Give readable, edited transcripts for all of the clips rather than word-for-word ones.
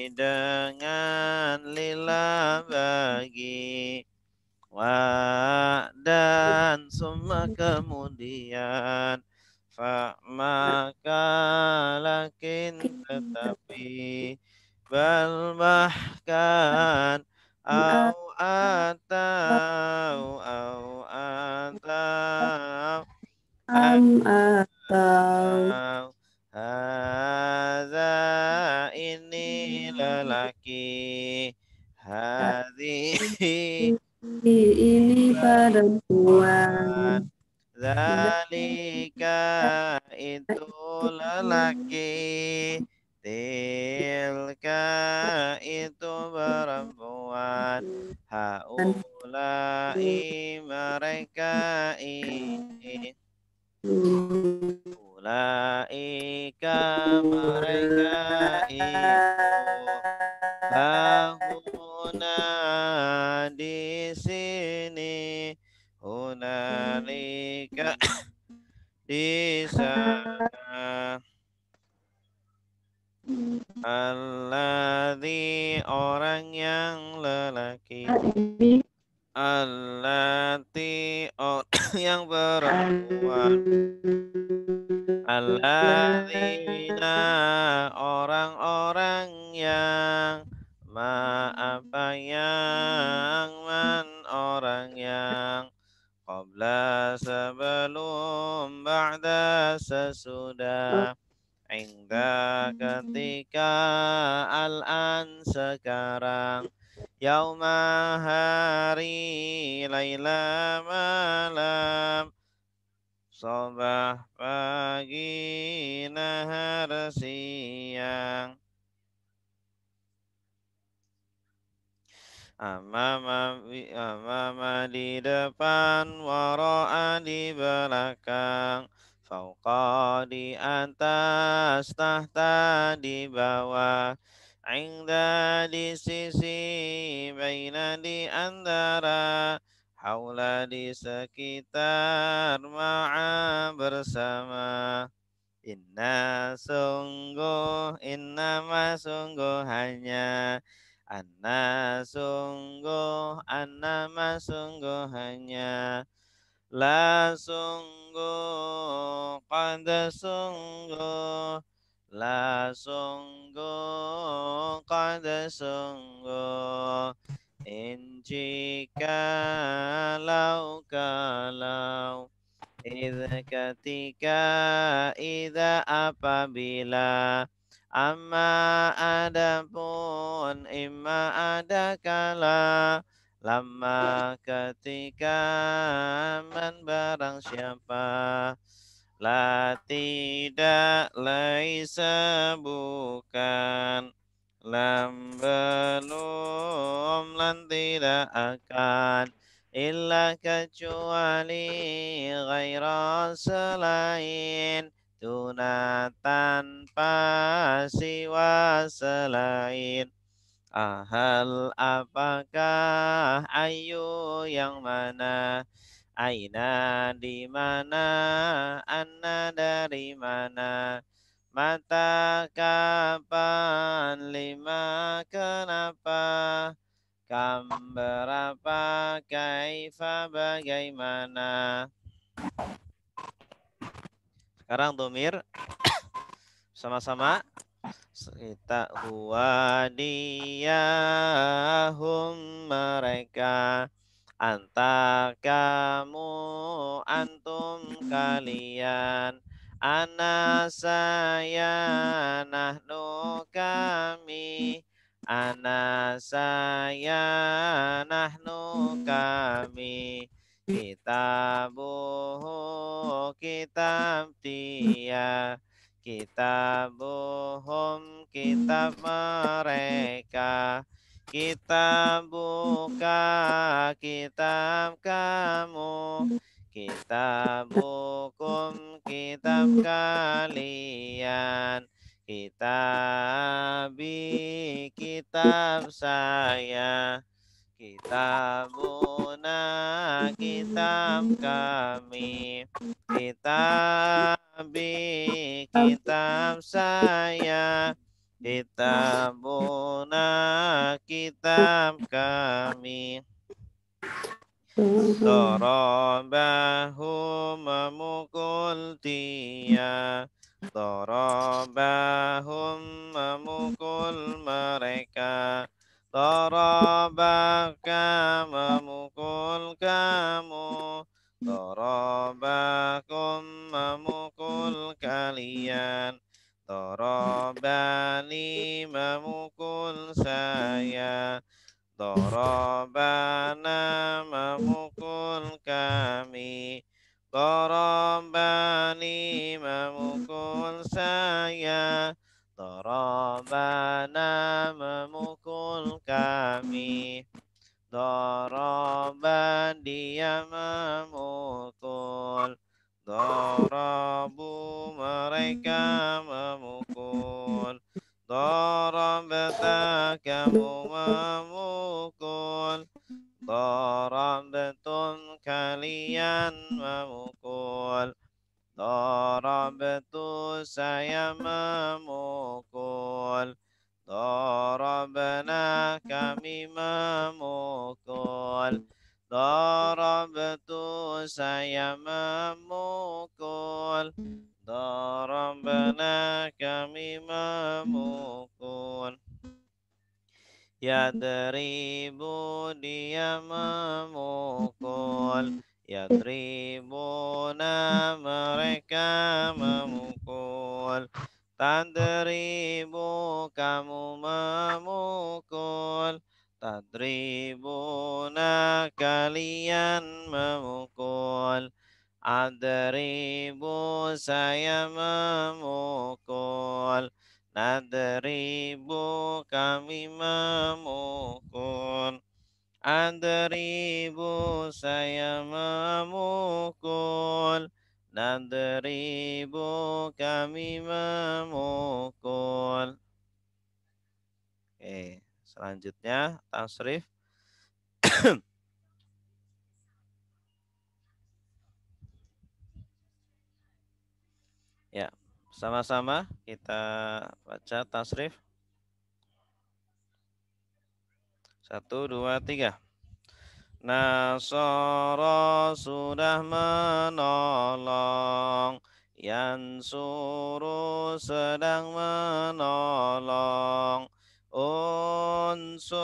dengan lillah bagi wa dan summa kemudian fa maka lakin tetapi bal bahkan atau atau hadza ini lelaki hadhihi ini perempuan. perempuan zalika itu lelaki tilka itu perempuan haulai mereka ini ulaika mereka itu hahuna di sini hunalika di sana alladzi orang yang lelaki allati orang yang perempuan alladzina orang-orang yang apa yang man orang yang qabla sebelum ba'da sesudah Inda ketika al-an sekarang Yauma hari Laila malam Sobah pagi nahar siang Amama di depan Wara'a di belakang Fauqa di atas Tahta di bawah Inda di sisi Baina di antara Haula di sekitar Ma'a bersama Innama sungguh hanya Annama sungguh hanya La sungguh Qad sungguh La sungguh Qad sungguh In jika Lau kalau ketika Idza apabila Amma adapun imma ada kala lama ketika man barang siapa la tidak laisa bukan lam belum lan tidak akan illa kecuali ghaira selain tuna tanpa siwa selain ahal apakah ayu yang mana aina di mana anna dari mana mata kapan lima kenapa kam berapa kaifa bagaimana sekarang domir sama-sama kita huwa diyahum mereka anta kamu antum kalian ana saya nahnu kami ana saya nahnu kami kitabuhu kitab dia Kitabuhum kitab mereka Kitab buka kitab kamu Kitab hukum kitab kalian Kitabi kitab saya Kitabuna kitab kami Kitab Kitabi kitab saya, kitabuna kitab kami. Darabahu memukul dia, darabahum memukul mereka, darabaka memukul kamu, darabakum memukul kalian, darabani memukul saya, darabana memukul kami, darabani memukul saya, darabana memukul kami, daraba dia memukul, darabu mereka memukul, darabta kamu memukul, darabtum kalian memukul, darabtu saya memukul, darabna kami memukul, darabtu saya memukul, darabna kami memukul. Yadribu dia memukul, yadribuna mereka memukul, tadribu kamu memukul, tadribuna kalian memukul, adribu saya memukul, nadribu kami memukul, adribu saya memukul, nadribu kami memukul. Oke, selanjutnya tasrif. Ya, sama-sama kita baca tasrif. 1, 2, 3. Nasara sudah menolong, yansuru sedang menolong, unsur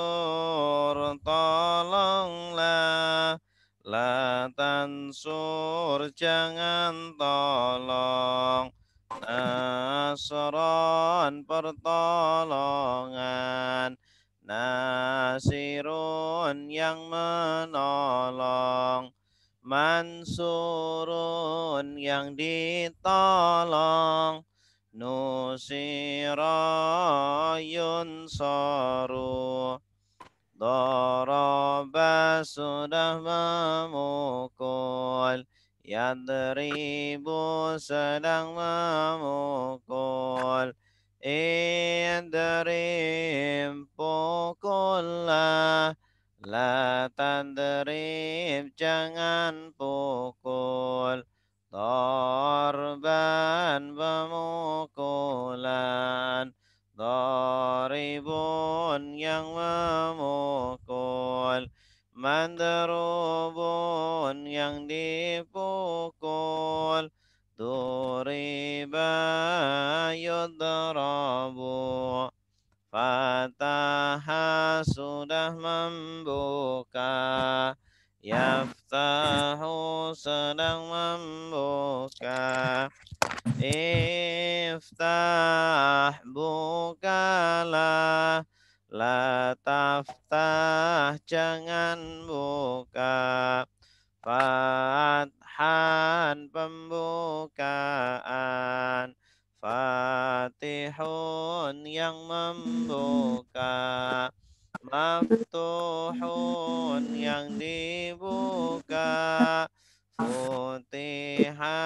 tolonglah, la tansur jangan tolong, nasron pertolongan, nasirun yang menolong, mansurun yang ditolong, nusira yunsaru, daraba sudah memukul, yadribu sedang memukul, idrib pukullah, la tadrib jangan pukul, darban pemukulan, daribun yang memukul, mandrubun yang dipukul, duriba yudrabu, fataha sudah membuka, yaftahu sedang membuka, iftah bukalah, la taftah jangan buka, fathan pembukaan, fatihun yang membuka, maftuhun yang dibuka, futiha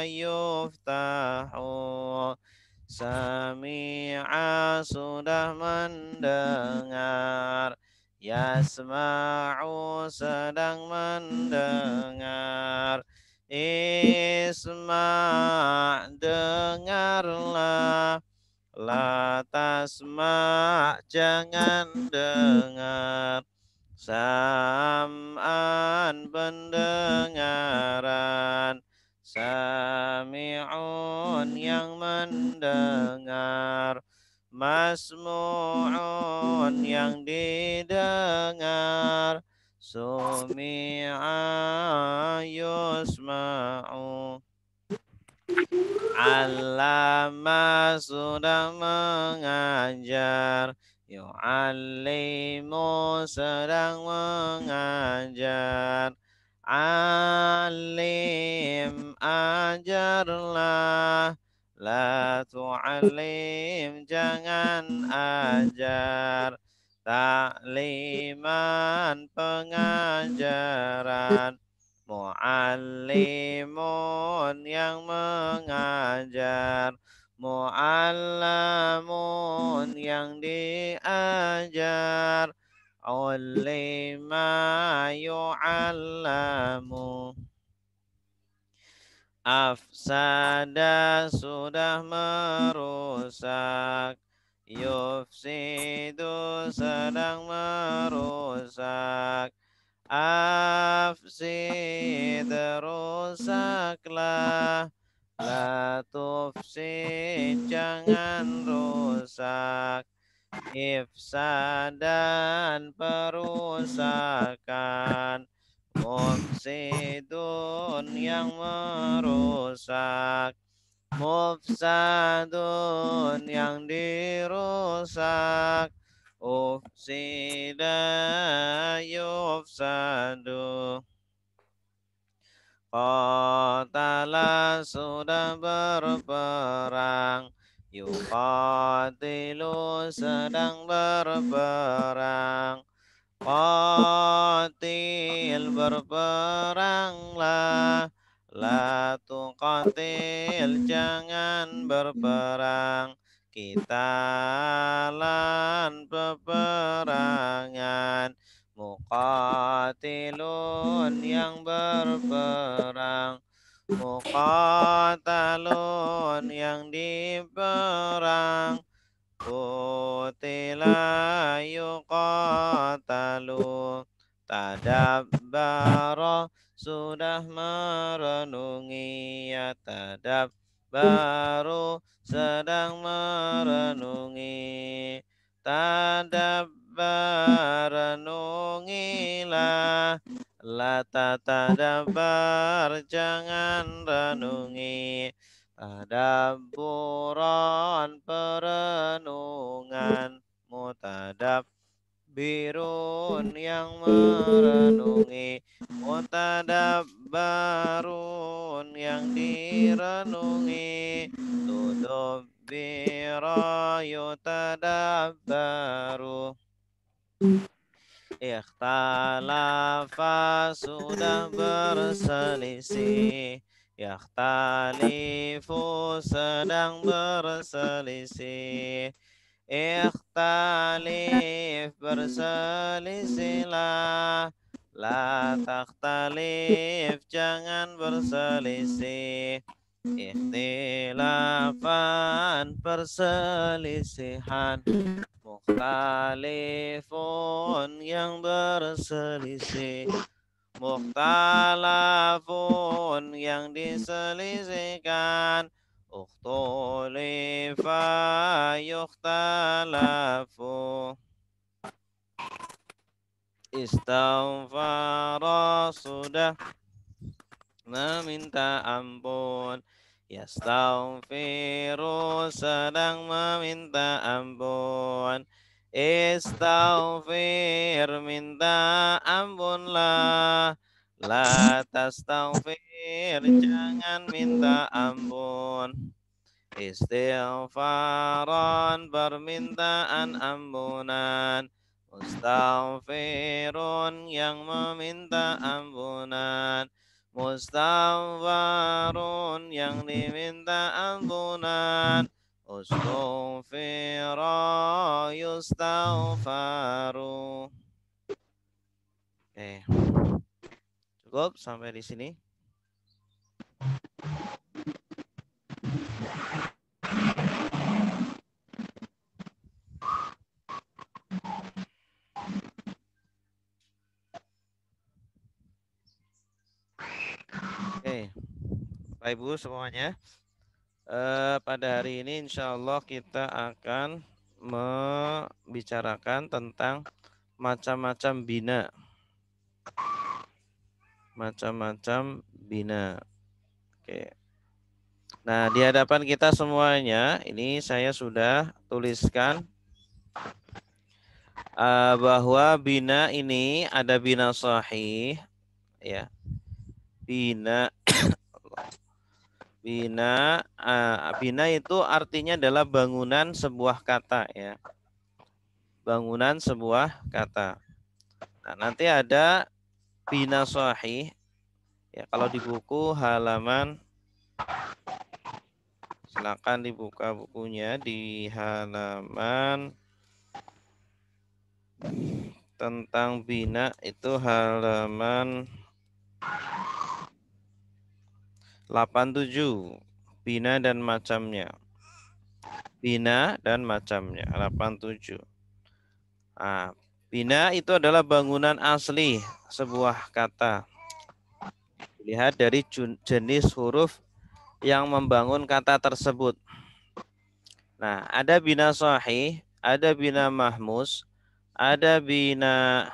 yuftahu, sami'a sudah mendengar, yasma'u sedang mendengar, Isma' dengarlah, la tasma' jangan dengar, sam'an pendengaran, sami'un yang mendengar, masmu'un yang didengar, sumi'a yusma'u. Allama sudah mengajar, yu'allimu sedang mengajar, alim ajarlah, la tu'alim jangan ajar, ta'liman pengajaran, mu'allimun yang mengajar, mu'allamun yang diajar, ulima yu'allamu. Afsada sudah merusak, yufsidu sedang merusak, afsid rusaklah, la tufsid jangan rusak, ifsadan perusakan, mufsidun yang merusak, mufsadun yang dirusak, ufsida yufsadu. Qatala sudah berperang, yuqatilu sedang berperang, qatil berperanglah, la tuqatil jangan berperang, qitalan peperangan, muqatilun yang berperang, muqatalun yang diperang, qutila yuqatalu, tadabbara sudah merenungi, ya tadabbaru sedang merenungi, tadabbar renungilah, la tatadabbar jangan renungi, tadabburan perenungan, mutadabbirun yang merenungi, mutadabbarun yang direnungi, tudabbira yutadabbaru. Ikhtalafa sudah berselisih, yakhtalifu sedang berselisih, ikhtalif berselisihlah, la takhtalif jangan berselisih, ikhtilafan perselisihan, mukhtalifun yang berselisih, mukhtalafun yang diselisihkan, ukhtulifa yukhtalafu. Istaghfara sudah meminta ampun, yastaghfiru sedang meminta ampun, istaghfir minta ampunlah, la tastaghfir jangan minta ampun, istighfaran permintaan ampunan, mustaghfirun yang meminta ampunan, mustaghfarun yang diminta ampunan, ustughfira yustaghfaru. Oke, cukup sampai di sini. Oke, Bapak Ibu semuanya. Pada hari ini insya Allah kita akan membicarakan tentang macam-macam bina. Macam-macam bina. Oke. Nah, di hadapan kita semuanya, ini saya sudah tuliskan bahwa bina ini ada bina sahih, ya. Bina bina itu artinya adalah bangunan sebuah kata, ya. Bangunan sebuah kata. Nah, nanti ada bina sahih, ya. Kalau di buku halaman, silakan dibuka bukunya di halaman tentang bina itu halaman 87, bina dan macamnya. Bina dan macamnya, 87. Nah, bina itu adalah bangunan asli sebuah kata. Lihat dari jenis huruf yang membangun kata tersebut. Nah, ada bina sahih, ada bina mahmus, ada bina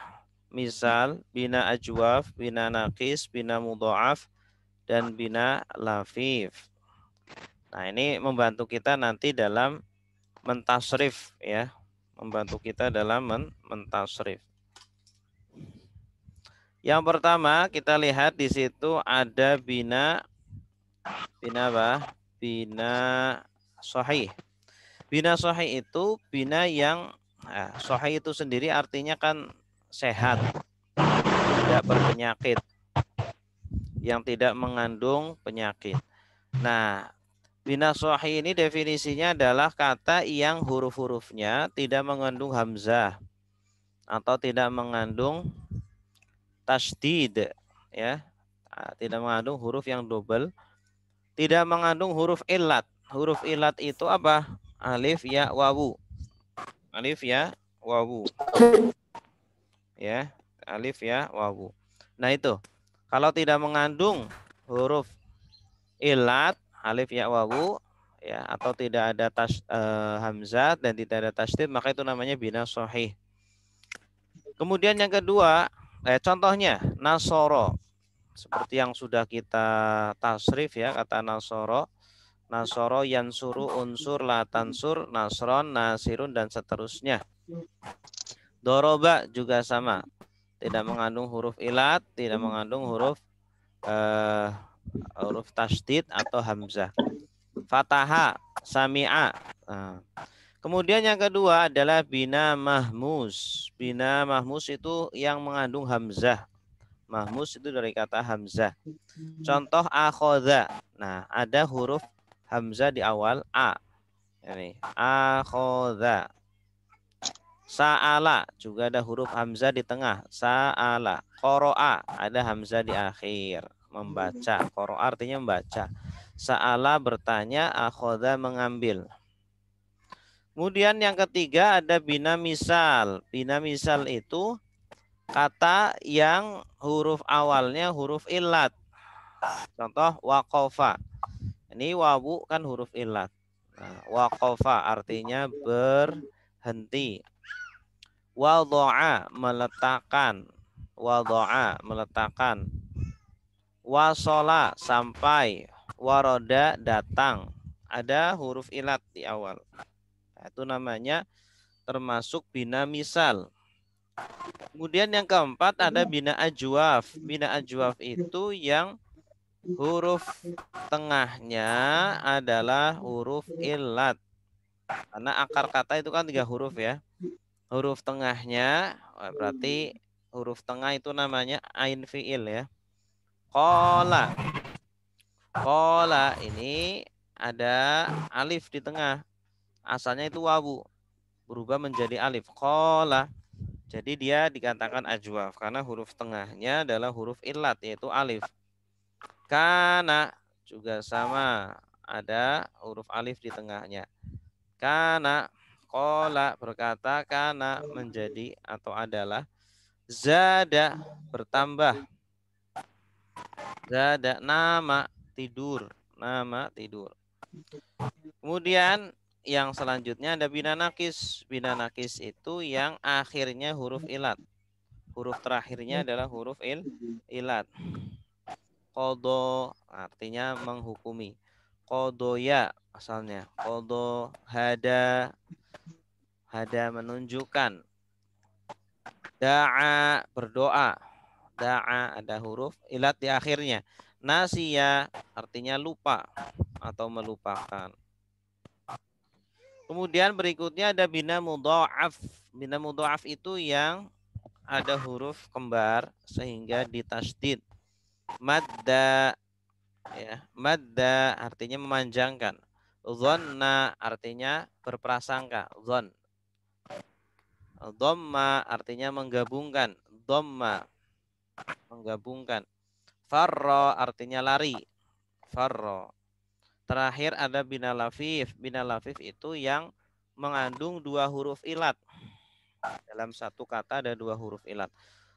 misal, bina ajwaf, bina naqis, bina mudha'af, dan bina lafif. Nah, ini membantu kita nanti dalam mentasrif, ya. Membantu kita dalam mentasrif. Yang pertama kita lihat di situ ada bina apa? Bina sahih. Bina sahih itu bina yang sahih itu sendiri artinya kan sehat, tidak berpenyakit, yang tidak mengandung penyakit. Nah, bina sahih ini definisinya adalah kata yang huruf-hurufnya tidak mengandung hamzah atau tidak mengandung tasdid, ya. Tidak mengandung huruf yang double, tidak mengandung huruf ilat. Huruf ilat itu apa? Alif, ya, wawu. Alif, ya, wawu. Ya, alif, ya, wawu. Nah, itu. Kalau tidak mengandung huruf ilat, alif, ya, wawu, ya, atau tidak ada hamzah dan tidak ada tasdid, maka itu namanya bina sahih. Kemudian yang kedua, contohnya nasoro. Seperti yang sudah kita tasrif, ya, kata nasoro. Nasoro, yansuru, unsur, latansur, nasron, nasirun, dan seterusnya. Doroba juga sama. Tidak mengandung huruf ilat, tidak mengandung huruf tasdid atau hamzah. Fataha, sami'a. Nah. Kemudian yang kedua adalah bina mahmus. Bina mahmus itu yang mengandung hamzah. Mahmus itu dari kata hamzah. Contoh akhodha. Nah, ada huruf hamzah di awal a. Ini akhodha. Sa'ala juga ada huruf hamzah di tengah. Sa'ala. Qoro'a ada hamzah di akhir. Membaca. Qoro'a artinya membaca. Sa'ala bertanya, akhodha mengambil. Kemudian yang ketiga ada bina misal. Bina misal itu kata yang huruf awalnya huruf ilat. Contoh waqafa. Ini wawu kan huruf ilat. Nah, waqafa artinya berhenti. Wadha'a meletakkan. Wadha'a meletakkan. Wasola sampai. Waroda datang. Ada huruf ilat di awal. Itu namanya termasuk bina misal. Kemudian yang keempat ada bina ajwaf. Bina ajwaf itu yang huruf tengahnya adalah huruf ilat. Karena akar kata itu kan 3 huruf, ya. Huruf tengahnya berarti huruf tengah itu namanya ain fiil, ya. Qala. Qala ini ada alif di tengah. Asalnya itu wawu, berubah menjadi alif. Qala. Jadi dia dikatakan ajwaf karena huruf tengahnya adalah huruf ilat yaitu alif. Kana juga sama. ada huruf alif di tengahnya. Kana, qala berkata, kana menjadi atau adalah, zada bertambah, zada nama tidur, nama tidur. Kemudian yang selanjutnya ada bina nakis. Bina nakis itu yang akhirnya huruf ilat. Huruf terakhirnya adalah huruf ilat. Qodo artinya menghukumi. Qodoya asalnya. Qodo hada, hada menunjukkan. Da'a berdoa. Da'a ada huruf ilat di akhirnya. Nasiya artinya lupa atau melupakan. Kemudian berikutnya ada bina mudha'af. Bina mudha'af itu yang ada huruf kembar sehingga ditasdid. Madda, ya, madda artinya memanjangkan. Dhanna artinya berprasangka. Dhann. Dhamma artinya menggabungkan. Dhamma menggabungkan. Farra artinya lari. Farra. Terakhir ada bina lafif. Bina lafif itu yang mengandung dua huruf ilat. Dalam satu kata ada dua huruf ilat.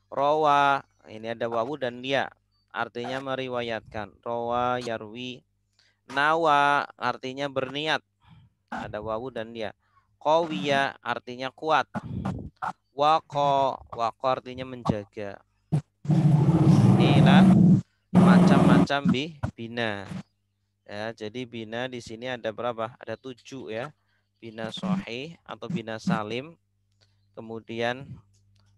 Rawa, ini ada wawu dan dia. Artinya meriwayatkan. Rawa, yarwi. Nawa artinya berniat. Ada wawu dan dia. Qawiya artinya kuat. Waqo, waqo artinya menjaga. Inilah macam-macam bina. Ya, jadi bina di sini ada berapa? Ada 7 ya. Bina sahih atau bina salim. Kemudian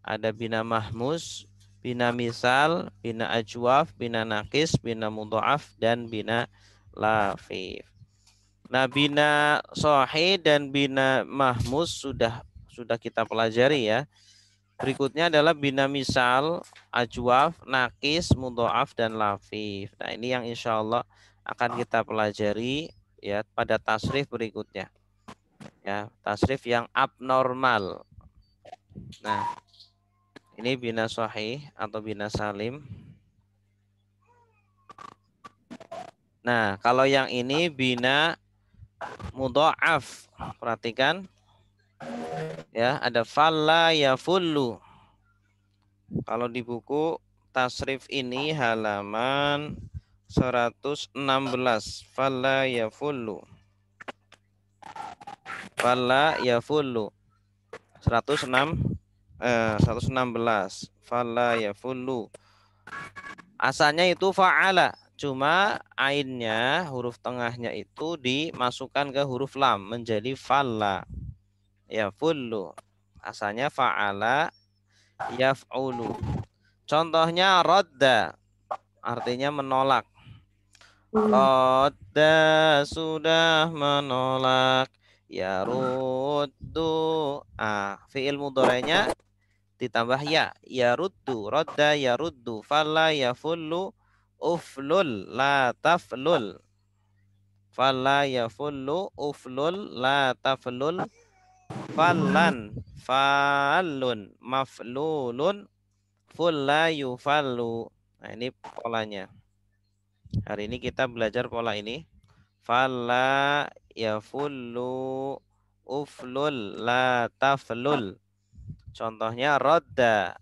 ada bina mahmus, bina misal, bina ajwaf, bina nakis, bina mudha'af, dan bina lafif. Nah, bina sahih dan bina mahmus sudah kita pelajari ya. Berikutnya adalah bina misal, ajwaf, nakis, mudha'af, dan lafif. Nah, ini yang insya Allah akan kita pelajari ya pada tasrif berikutnya. Ya, tasrif yang abnormal. Nah, ini bina sahih atau bina salim. Nah, kalau yang ini bina mudha'af. Perhatikan. Ya, ada falla yafullu. Kalau di buku tasrif ini halaman 116. Falla yafullu. Falla yafullu. 116. Falla yafullu. Asalnya itu fa'ala. Cuma ainnya, huruf tengahnya itu dimasukkan ke huruf lam menjadi falla yafullu. Asalnya fa'ala yaf'ulu. Contohnya radda artinya menolak. Radda sudah menolak. Yaruddu. Fi'il mudhari'nya ditambah ya. Yaruddu. Radda yaruddu. Falla yafullu. Uflul la taflul. Falla yafullu. Uflul la taflul. Fallan. Fallun. Maflulun. Fulla yufallu. Nah, ini polanya. Hari ini kita belajar pola ini. Falla yafullu. Uflul la taflul. Contohnya rodda.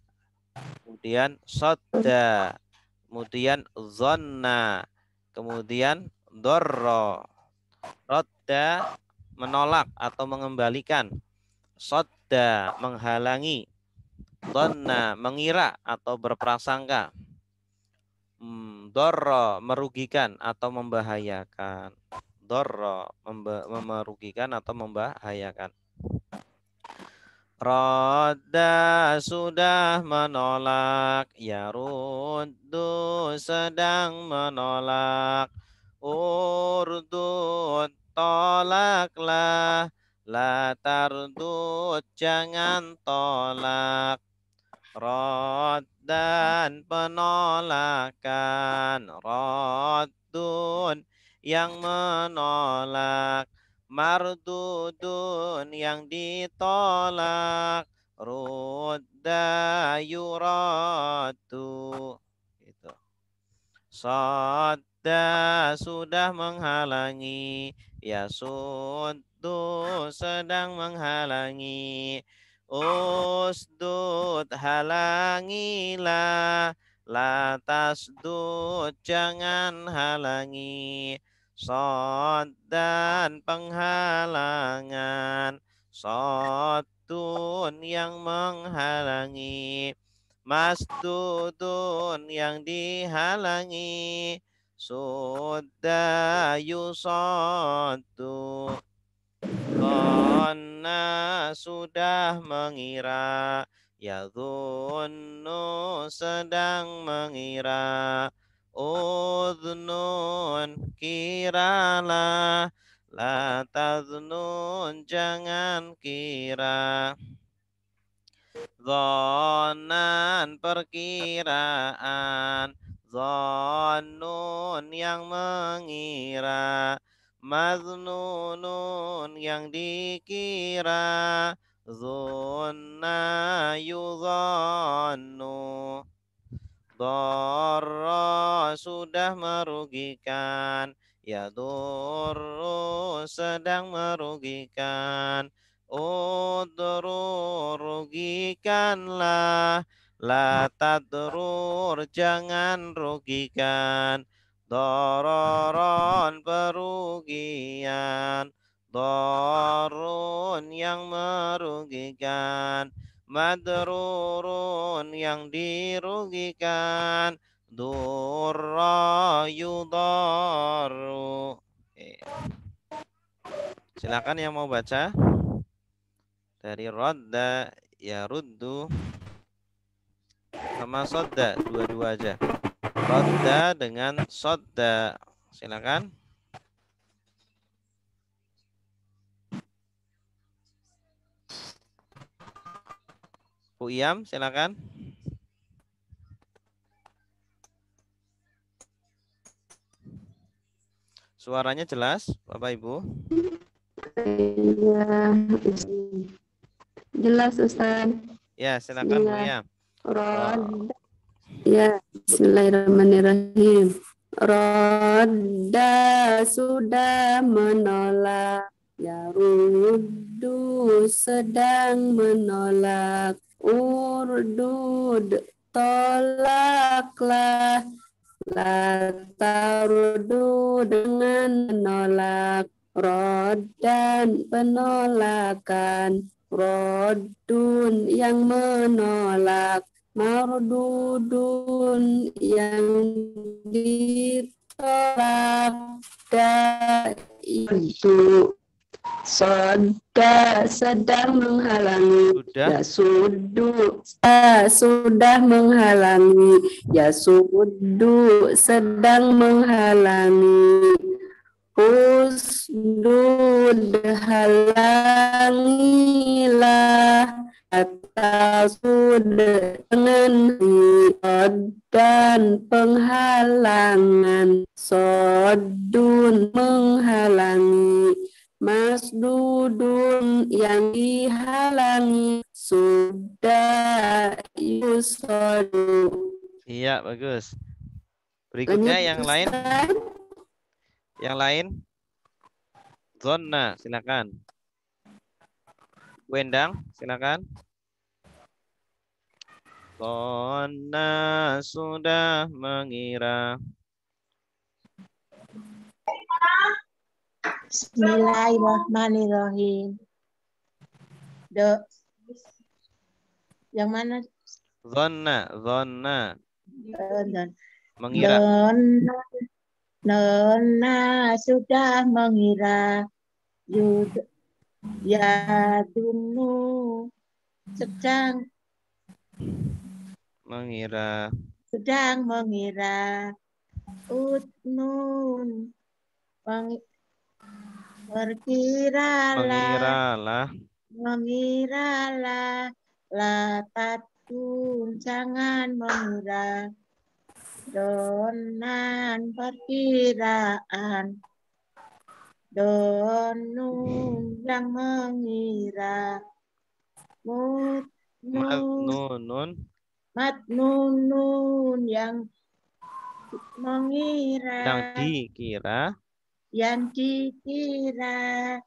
Kemudian sodda. Kemudian zonna. Kemudian dorro. Rodda menolak atau mengembalikan. Sodda menghalangi. Donna mengira atau berprasangka. Dorro merugikan atau membahayakan. Dorro merugikan atau membahayakan. Rodda sudah menolak. Yaruddu sedang menolak. Urdud tolaklah. La tardud jangan tolak. Roddan penolakan. Roddun yang menolak. Mardudun yang ditolak. Rudda yuradu. Gitu. Sodda Sodda sudah menghalangi. Yasuddu sedang menghalangi. Usdud halangilah. La tasdud jangan halangi. Soddan penghalangan. Sodun yang menghalangi. Masdudun yang dihalangi. Sudda yusoddu. Donna sudah mengira. Yadhunnu sedang mengira. Udhnun kiralah. La tadhnun jangan kira. Zonan perkiraan. Zonun yang mengira. Maznunun yang dikira. Zunna yuzannu. Dorro sudah merugikan. Yadurru sedang merugikan. Udru rugikanlah. La tadrur jangan rugikan. Dororon perugian. Dorun yang merugikan. Madrurun yang dirugikan. Durra yudaru. Silakan yang mau baca. Dari rodda ya ruddu sama sodda, dua-dua aja. Rodda dengan sodda. Silakan. Bu Iyam, silakan. Suaranya jelas, Bapak Ibu? Ya, jelas Ustaz. Ya, silakan Bu Iyam. Rodda. Ya, bismillahirrahmanirrahim. Rodda sudah menolak. Ya ruddu sedang menolak. Urdud tolaklah. La tarudu dengan menolak. Roddan penolakan. Roddun yang menolak. Mardudun yang ditolak. Itu Soda sedang menghalangi. Sudah. Ya sudah menghalangi. Ya sudu sedang menghalangi. Usdud halangilah. Atas dengan dan penghalangan. Sodun menghalangi. Masdudun yang dihalangi. Sudah yusodu. Iya, bagus. Berikutnya yang lain. Yang lain. Zonna, silakan. Wendang, silakan. Zonna sudah mengira. Bismillahirrahmanirrahim. Yang mana? Zonna. Mengira. Nona sudah mengira. Ya dunu sedang mengira. Utnun mengiralah. La tatun jangan mengira. Donan perkiraan. Donun yang mengira. Matnunun yang mengira, yang dikira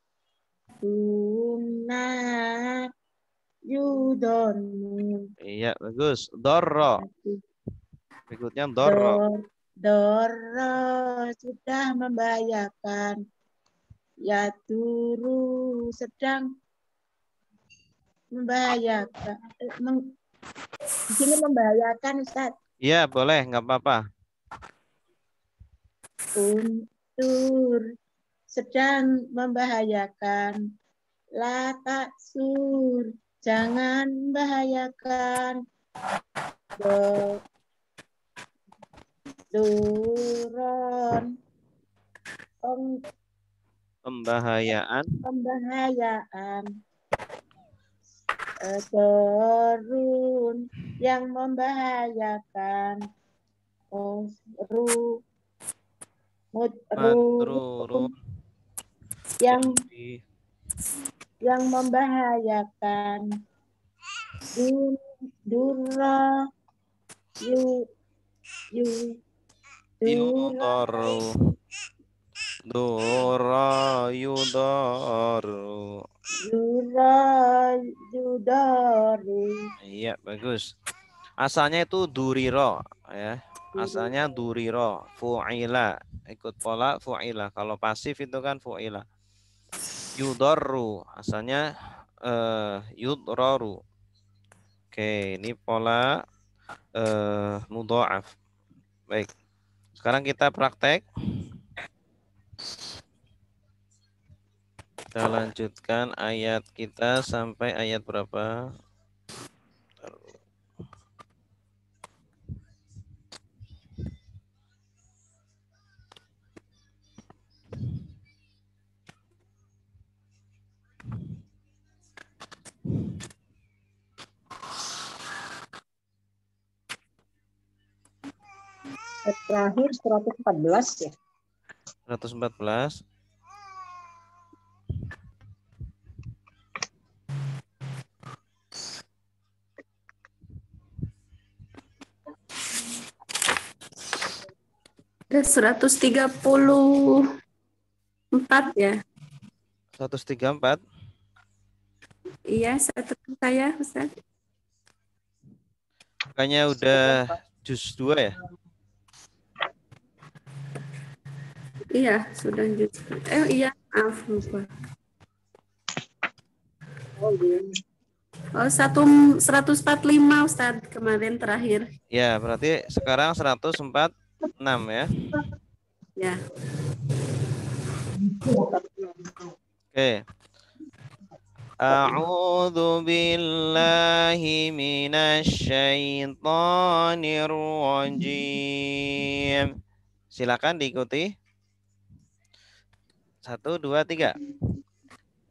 guna yudonu. Iya, bagus. Dorro. Berikutnya dorro. Doro sudah membahayakan. Ya turu sedang membahayakan. Di sini membahayakan, Ustaz. Iya, boleh, nggak apa-apa. Untur sedang membahayakan. La taksur, jangan membahayakan. Duron, Pembahayaan. Dorun yang membahayakan. Madrurun. Yang membahayakan. Dura Yudoru. Dura yudoru. Yudoru. Iya, bagus. Asalnya itu duriro, ya. Asalnya duriro, fu'ila. Ikut pola fu'ila. Kalau pasif itu kan fu'ila. Yudoru, asalnya yudroru. Oke, ini pola mudha'af. Baik. Sekarang kita praktek. Kita lanjutkan ayat kita sampai ayat berapa? 114 ya. 114. Ada 134 ya. 134. Iya, satu saya, Ustaz. Kayaknya udah juz 2 ya? Iya, sudah justru. Iya, maaf lupa. Oh, 145 Ustaz kemarin terakhir. Ya, berarti sekarang 146 ya. Ya. Oke. A'udzu billahi minasyaitonir rajim. Silakan diikuti. 1, 2, 3.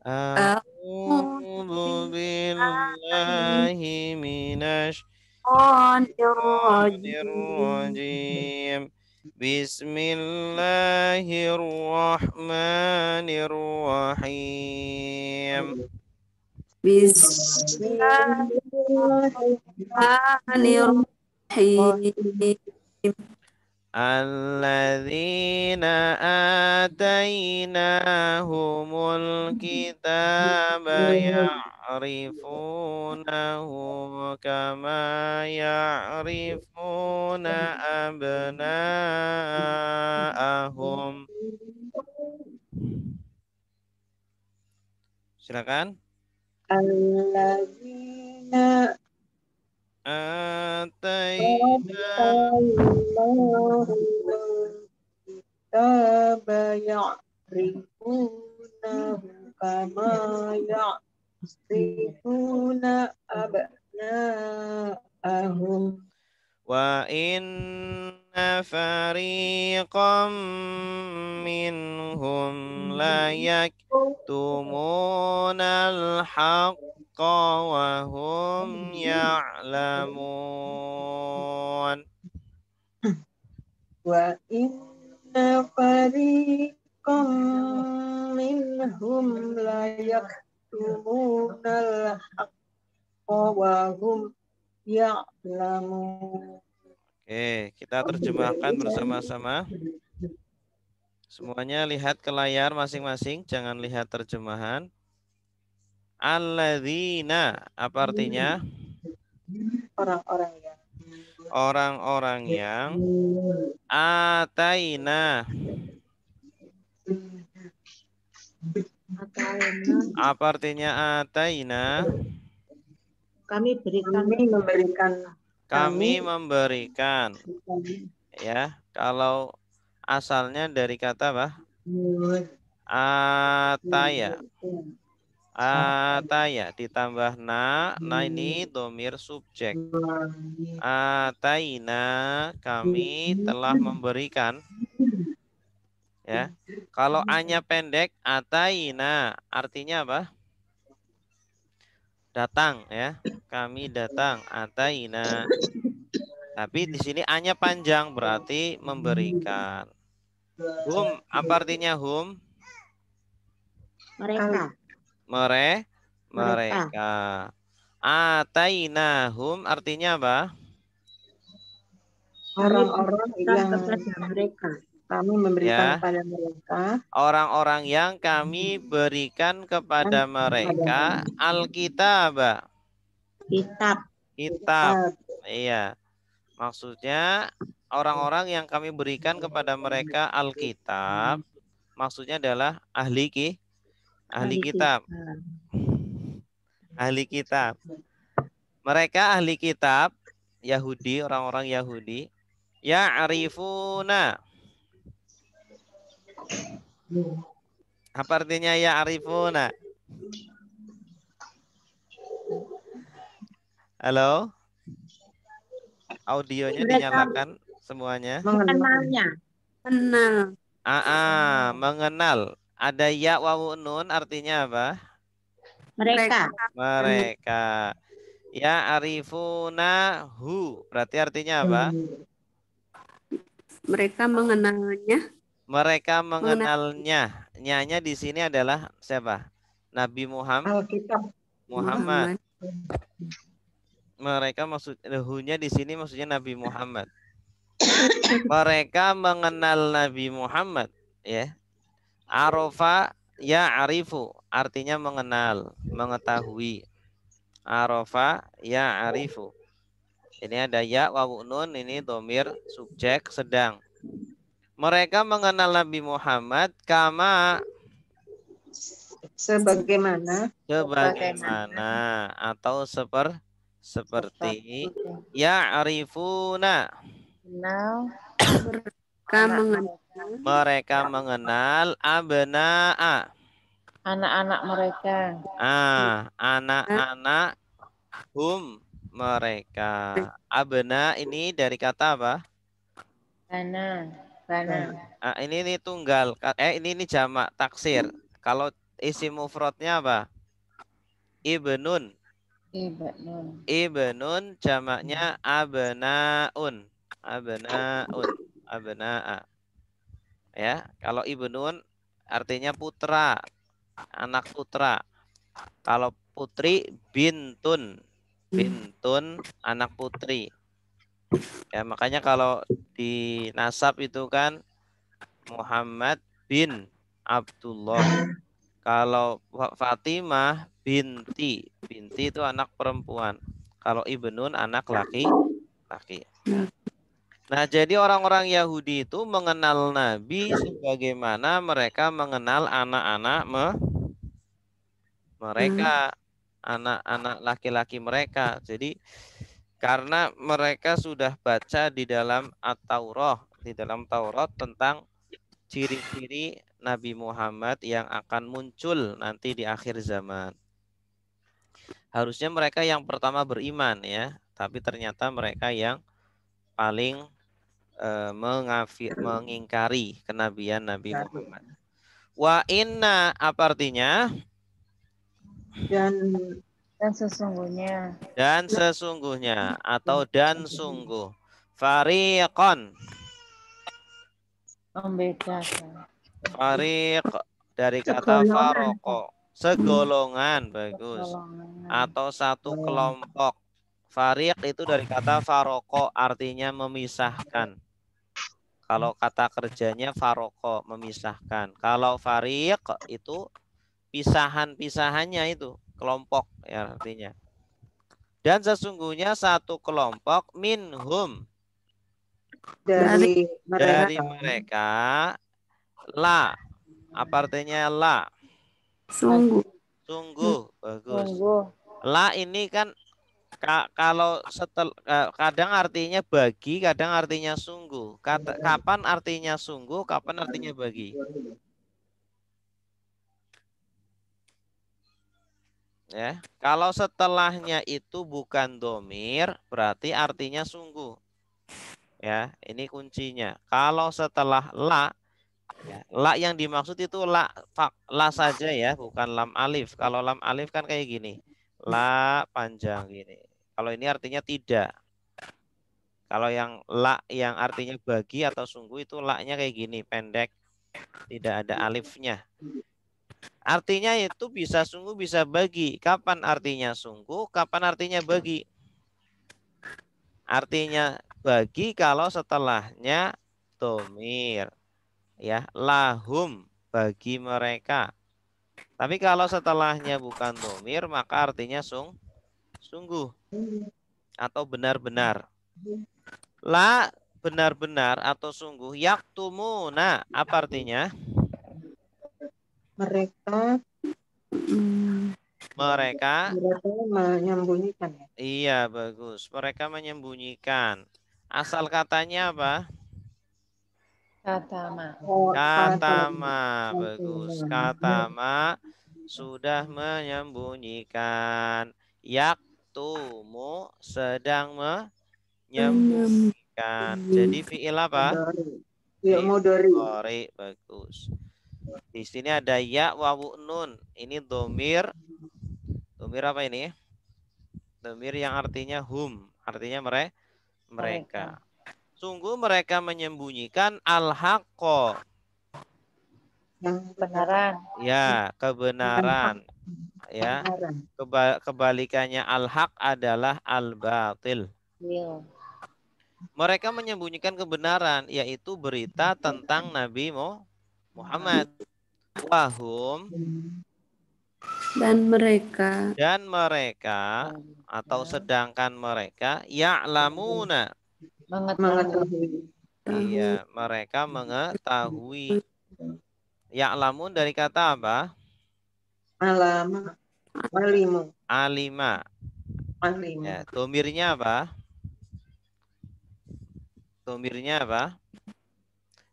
A'udzu billahi minasyaitonir rajim. Bismillahirrahmanirrahim. Bismillahirrahmanirrahim. Alladzina atainahumul kitaba ya'rifunahu kama ya'rifuna abna'ahum. Silakan. Alladzina atainahumul kitaba ya'rifunahu kama ya'rifuna abna'ahum. wa inna fariqam minhum la yaktumunal haqqa wa hum ya'lamun. Wa inna fariqam minhum la yaktumunal haqqa wa hum ya'lamun. Oke, kita terjemahkan bersama-sama. Semuanya lihat ke layar masing-masing, jangan lihat terjemahan. Alladzina, apa artinya? Orang-orang yang Orang-orang yang ataina. Apa artinya ataina? Kami berikan Kami memberikan. Ya, kalau asalnya dari kata apa? Ataya. Ataya ditambah na ini domir subjek. Ataina, kami telah memberikan. Ya, kalau a-nya pendek, ataina, artinya apa? Datang, ya. Kami datang, ataina. Tapi di sini a-nya panjang, berarti memberikan. Hum, apa artinya hum? mereka. Mereka. Atainahum artinya apa? orang-orang yang Kepada mereka. kami memberikan Ya. kepada mereka Orang-orang yang kami berikan kepada mereka Alkitab. Kitab. Kitab. Iya. Maksudnya orang-orang yang kami berikan kepada mereka Alkitab. Maksudnya adalah ahli kitab. Ahli kitab. Mereka ahli kitab Yahudi, orang-orang Yahudi. Ya'rifuna. Apa artinya ya'rifuna? Halo? Audionya dinyalakan semuanya. Mengenalnya. Kenal. Mengenal. Ada ya wawu nun artinya apa? Mereka. Mereka. Ya arifuna hu. Berarti artinya apa? Mereka mengenalnya. Mereka mengenalnya. Nyanya di sini adalah siapa? Nabi Muhammad. Mereka hu-nya di sini maksudnya Nabi Muhammad. Mereka mengenal Nabi Muhammad, ya. Arofa ya arifu artinya mengenal, mengetahui. Arofa ya arifu. Ini ada ya wawu nun, ini domir subjek sedang. Mereka mengenal Nabi Muhammad kama sebagaimana atau seperti ya arifuna. Mereka mengenal abna'a. Anak-anak mereka. Anak-anak hum mereka. Abna ini dari kata apa? Bana. Ini tunggal. Ini jamak taksir. Kalau isi mufradnya apa? Ibnun. Ibnun jamaknya abnaun. Abna'a. Ya, kalau ibnun artinya putra, anak putra. Kalau putri bintun anak putri. Ya, makanya kalau di nasab itu kan Muhammad bin Abdullah. Kalau Fatimah binti itu anak perempuan. Kalau ibnun anak laki. Nah, jadi orang-orang Yahudi itu mengenal Nabi sebagaimana mereka mengenal anak-anak mereka, anak-anak laki-laki mereka. Jadi karena mereka sudah baca di dalam Taurat tentang ciri-ciri Nabi Muhammad yang akan muncul nanti di akhir zaman. Harusnya mereka yang pertama beriman, ya, tapi ternyata mereka yang paling mengingkari kenabian Nabi Muhammad. Wa inna apa artinya? Dan sesungguhnya atau dan sungguh. Fariqon. membedakan. Fariq dari kata faroko. Segolongan, bagus. Atau satu kelompok. Fariq itu dari kata faroko, artinya memisahkan. Kalau kata kerjanya faroko, memisahkan. Kalau fariq itu pisahan-pisahannya itu, kelompok ya artinya. Dan sesungguhnya satu kelompok minhum Dari dari mereka. mereka la. Apa artinya la? Sungguh. Sungguh, bagus. Sungguh. La ini kan kalau kadang artinya bagi, kadang artinya sungguh. Kapan artinya sungguh, kapan artinya bagi? Ya, kalau setelahnya itu bukan domir, berarti artinya sungguh. Ya, ini kuncinya. Kalau setelah la, ya, la yang dimaksud itu la saja ya, bukan lam alif. Kalau lam alif kan kayak gini, la panjang gini. Kalau ini artinya tidak. Kalau yang la yang artinya bagi atau sungguh itu la-nya kayak gini, pendek, tidak ada alifnya. Artinya itu bisa sungguh bisa bagi. Kapan artinya sungguh, kapan artinya bagi? Artinya bagi kalau setelahnya domir. Ya, lahum, bagi mereka. Tapi kalau setelahnya bukan domir, maka artinya sungguh atau benar-benar. La benar-benar atau sungguh, yaktumuna, apa artinya? Mereka Mereka menyembunyikan. iya bagus. Mereka menyembunyikan. Asal katanya apa? Katama. Katama. Bagus. Katama sudah menyembunyikan. Yaktumu sedang menyembunyikan. Jadi fiil apa? Ya, mudori. Mudhari. Bagus. Di sini ada ya wawu nun. Ini domir. Domir apa ini? Domir yang artinya hum. Artinya mereka. Sungguh mereka menyembunyikan al-haqqo. Yang Kebenaran. Ya, kebenaran. Ya. Kebalikannya al-haq adalah al-batil. Iya. Mereka menyembunyikan kebenaran, yaitu berita tentang Nabi Muhammad. Wahum dan mereka atau sedangkan mereka ya'lamuna. mengetahui. Iya, mereka mengetahui. Ya'lamun dari kata apa? Alama. Alimu. Alima. Alimu. Ya, domirnya apa? Domirnya apa?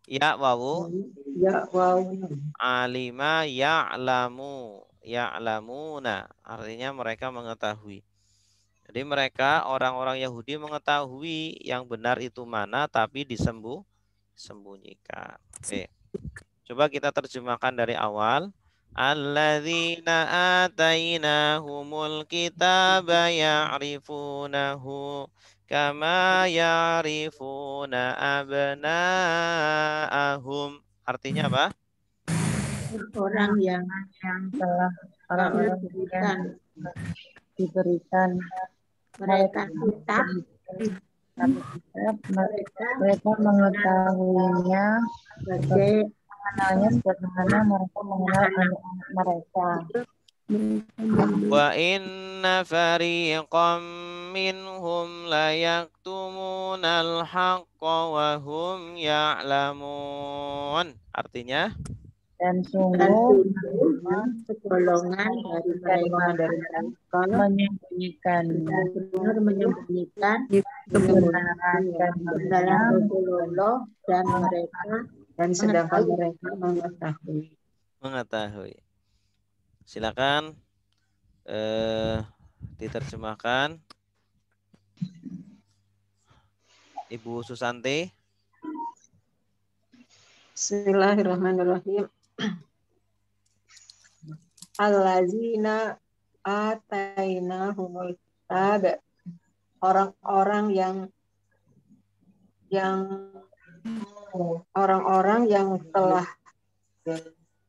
Ya wawu. Ya wawu. Alima ya'lamu. Ya'lamuna. Artinya mereka mengetahui. Jadi mereka orang-orang Yahudi mengetahui yang benar itu mana tapi disembunyikan. Oke. Coba kita terjemahkan dari awal. Alladzina atainahumul kitaba ya'rifunahu kama ya'rifuna abna'ahum. Artinya apa? Orang yang telah orang-orang yang diberikan mereka kitab, mereka mengetahuinya sebagai mengenalnya sebagaimana mereka mengenal anak-anak mereka. Wa inna fariqam minhum la yaktumunal haqqa wa hum ya'lamun. Artinya Dan sungguh segolongan dari mereka menyembunyikan benar menyembunyikan kebenaran dan dalam Allah dan sedangkan mereka mengetahui. Silakan diterjemahkan Ibu Susanti. Bismillahirrahmanirrahim. Allazina atainahumul kitab, orang-orang yang telah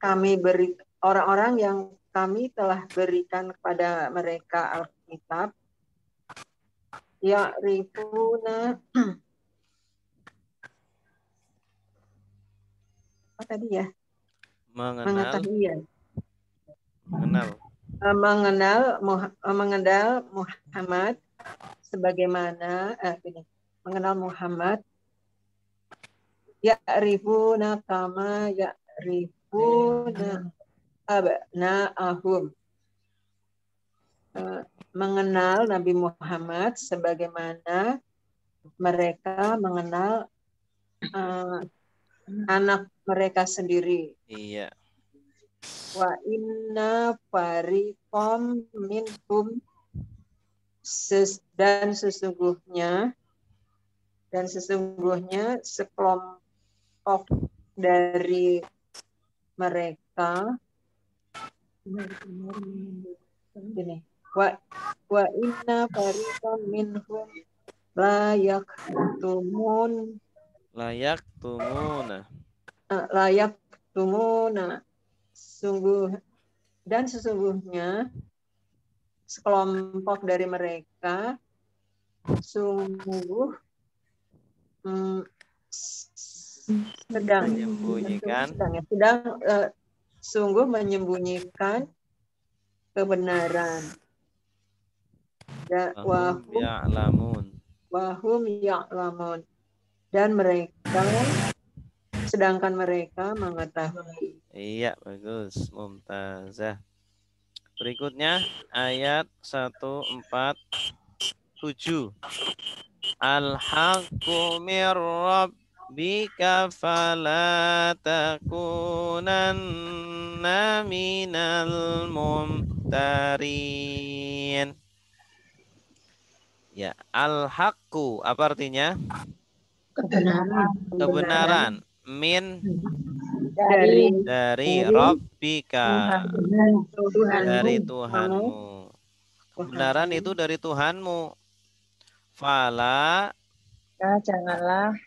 kami beri, orang-orang yang kami telah berikan kepada mereka Alkitab, ya'rifuna apa tadi ya? Mengenal, Mengetahui ya. mengenal. Mengenal Muhammad sebagaimana mengenal Muhammad ya'rifuna kama ya'rifuna abna'ahum. Mengenal Nabi Muhammad sebagaimana mereka mengenal anak mereka sendiri. Iya. Wa inna fariqam minhum dan sesungguhnya sekelompok dari mereka ini wa inna fariqam minhum layak tumuna sesungguhnya sekelompok dari mereka sungguh sedang sungguh menyembunyikan kebenaran. Wahum ya'lamun. Dan mereka, sedangkan mereka mengetahui. Iya, bagus. Mumtazah. Berikutnya ayat 147. Al-haqqu mir rabbika fala takunanna minal mumtarin. Ya, al-haqqu apa artinya? Kebenaran. Min dari Rabbika, dari Tuhanmu. Kebenaran itu dari Tuhanmu. Fala,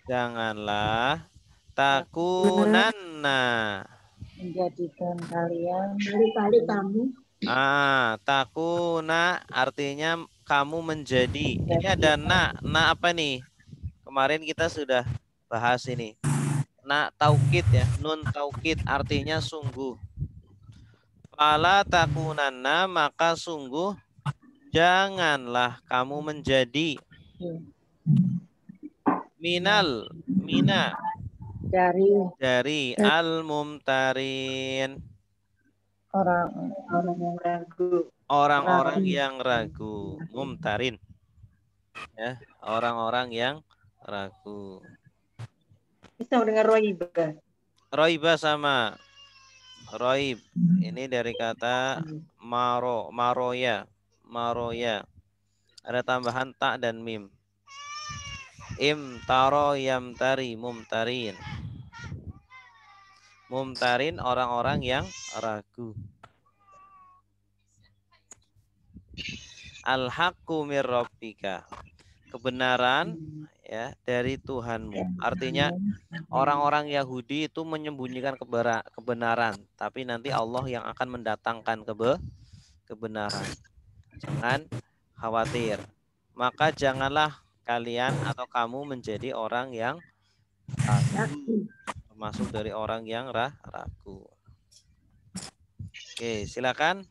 janganlah takunanna, menjadikan kalian kamu. Takuna artinya kamu menjadi. Ini ada na apa nih? Kemarin kita sudah bahas ini. Na taukid ya, nun taukid artinya sungguh. Fala takunanna, maka sungguh janganlah kamu menjadi. Mina dari al-mumtarin, orang-orang yang ragu. Mumtarin ya, orang-orang yang ragu. Kita dengar roiba. Roiba sama roib. Ini dari kata maroya. Ada tambahan ta dan mim. Imtaro yamtari mumtarin. Mumtarin orang-orang yang ragu. Al-haqqu mir rabbika. Kebenaran ya dari Tuhanmu. Artinya orang-orang Yahudi itu menyembunyikan kebenaran, tapi nanti Allah yang akan mendatangkan kebenaran. Jangan khawatir. Maka janganlah kalian atau kamu menjadi orang yang ragu, termasuk dari orang yang ragu. Oke, silakan.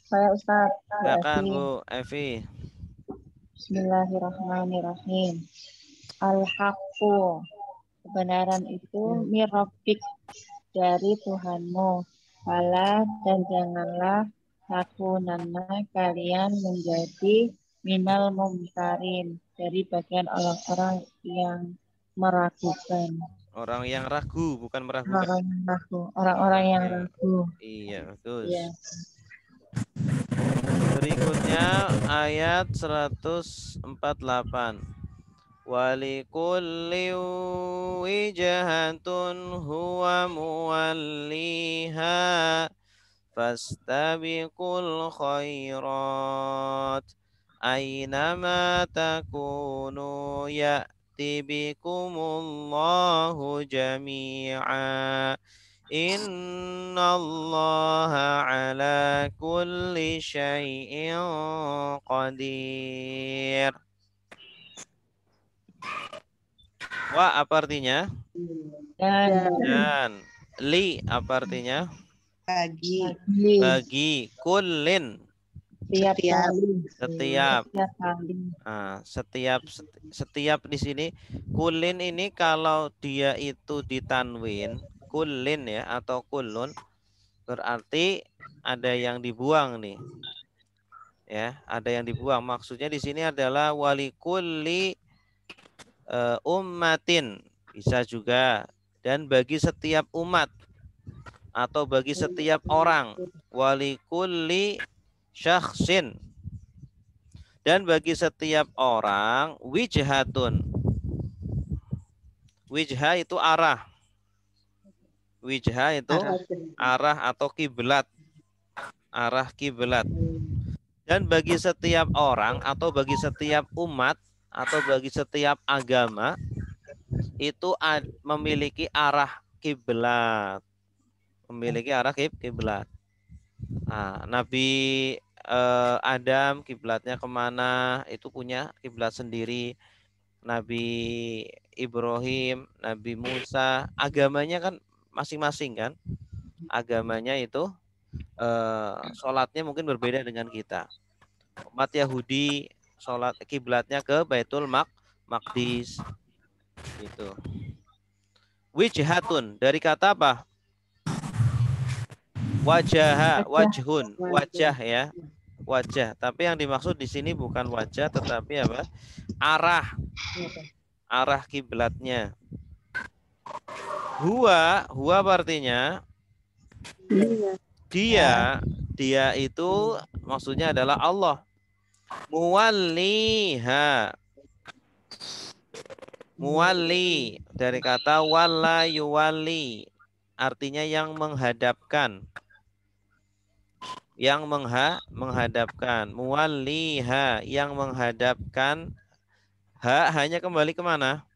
Saya Ustaz. Silakan Bu Evi. Bismillahirrahmanirrahim. Al-haqqu, kebenaran itu mirrabbik, dari Tuhanmu. Fala, dan janganlah takunanna, kalian menjadi minal mumtarin, dari bagian orang-orang yang meragukan. Orang yang ragu, bukan meragukan. Orang-orang yang ragu. Iya, bagus. Iya. Berikutnya ayat 148. Walikulli wijhatun huwa muwalliha fastabiqul khairat aynama takunu ya'ti bikumullahu jami'a Innallaha ala kulli syai'in qadir. Wa apa artinya? Dan Dan. Li apa artinya? Bagi. Bagi. Kullin. setiap kali. Setiap. Setiap kali. Nah, setiap di sini kulin ini kalau dia itu ditanwin kulin ya atau kulun berarti ada yang dibuang nih. Ya, ada yang dibuang. Maksudnya di sini adalah walikulli ummatin bisa juga dan bagi setiap umat atau bagi setiap orang walikulli syakhsin dan bagi setiap orang wijhatun. Wijha itu arah. Wijha itu arah atau kiblat. Arah kiblat. Dan bagi setiap orang atau bagi setiap umat atau bagi setiap agama itu memiliki arah kiblat. Memiliki arah kiblat. Nah, Nabi Adam kiblatnya kemana itu punya kiblat sendiri. Nabi Ibrahim, Nabi Musa, agamanya kan masing-masing kan. Agamanya itu sholatnya mungkin berbeda dengan kita. Umat Yahudi sholat kiblatnya ke Baitul Maqdis. Gitu. Wijhatun dari kata apa? Wajhun, wajah ya. Wajah, tapi yang dimaksud di sini bukan wajah tetapi apa? Arah kiblatnya. Huwa artinya dia itu maksudnya adalah Allah. Muwalli dari kata walla yuwalli artinya yang menghadapkan. Yang menghadapkan. Muwalliha yang menghadapkan. Hanya kembali kemana?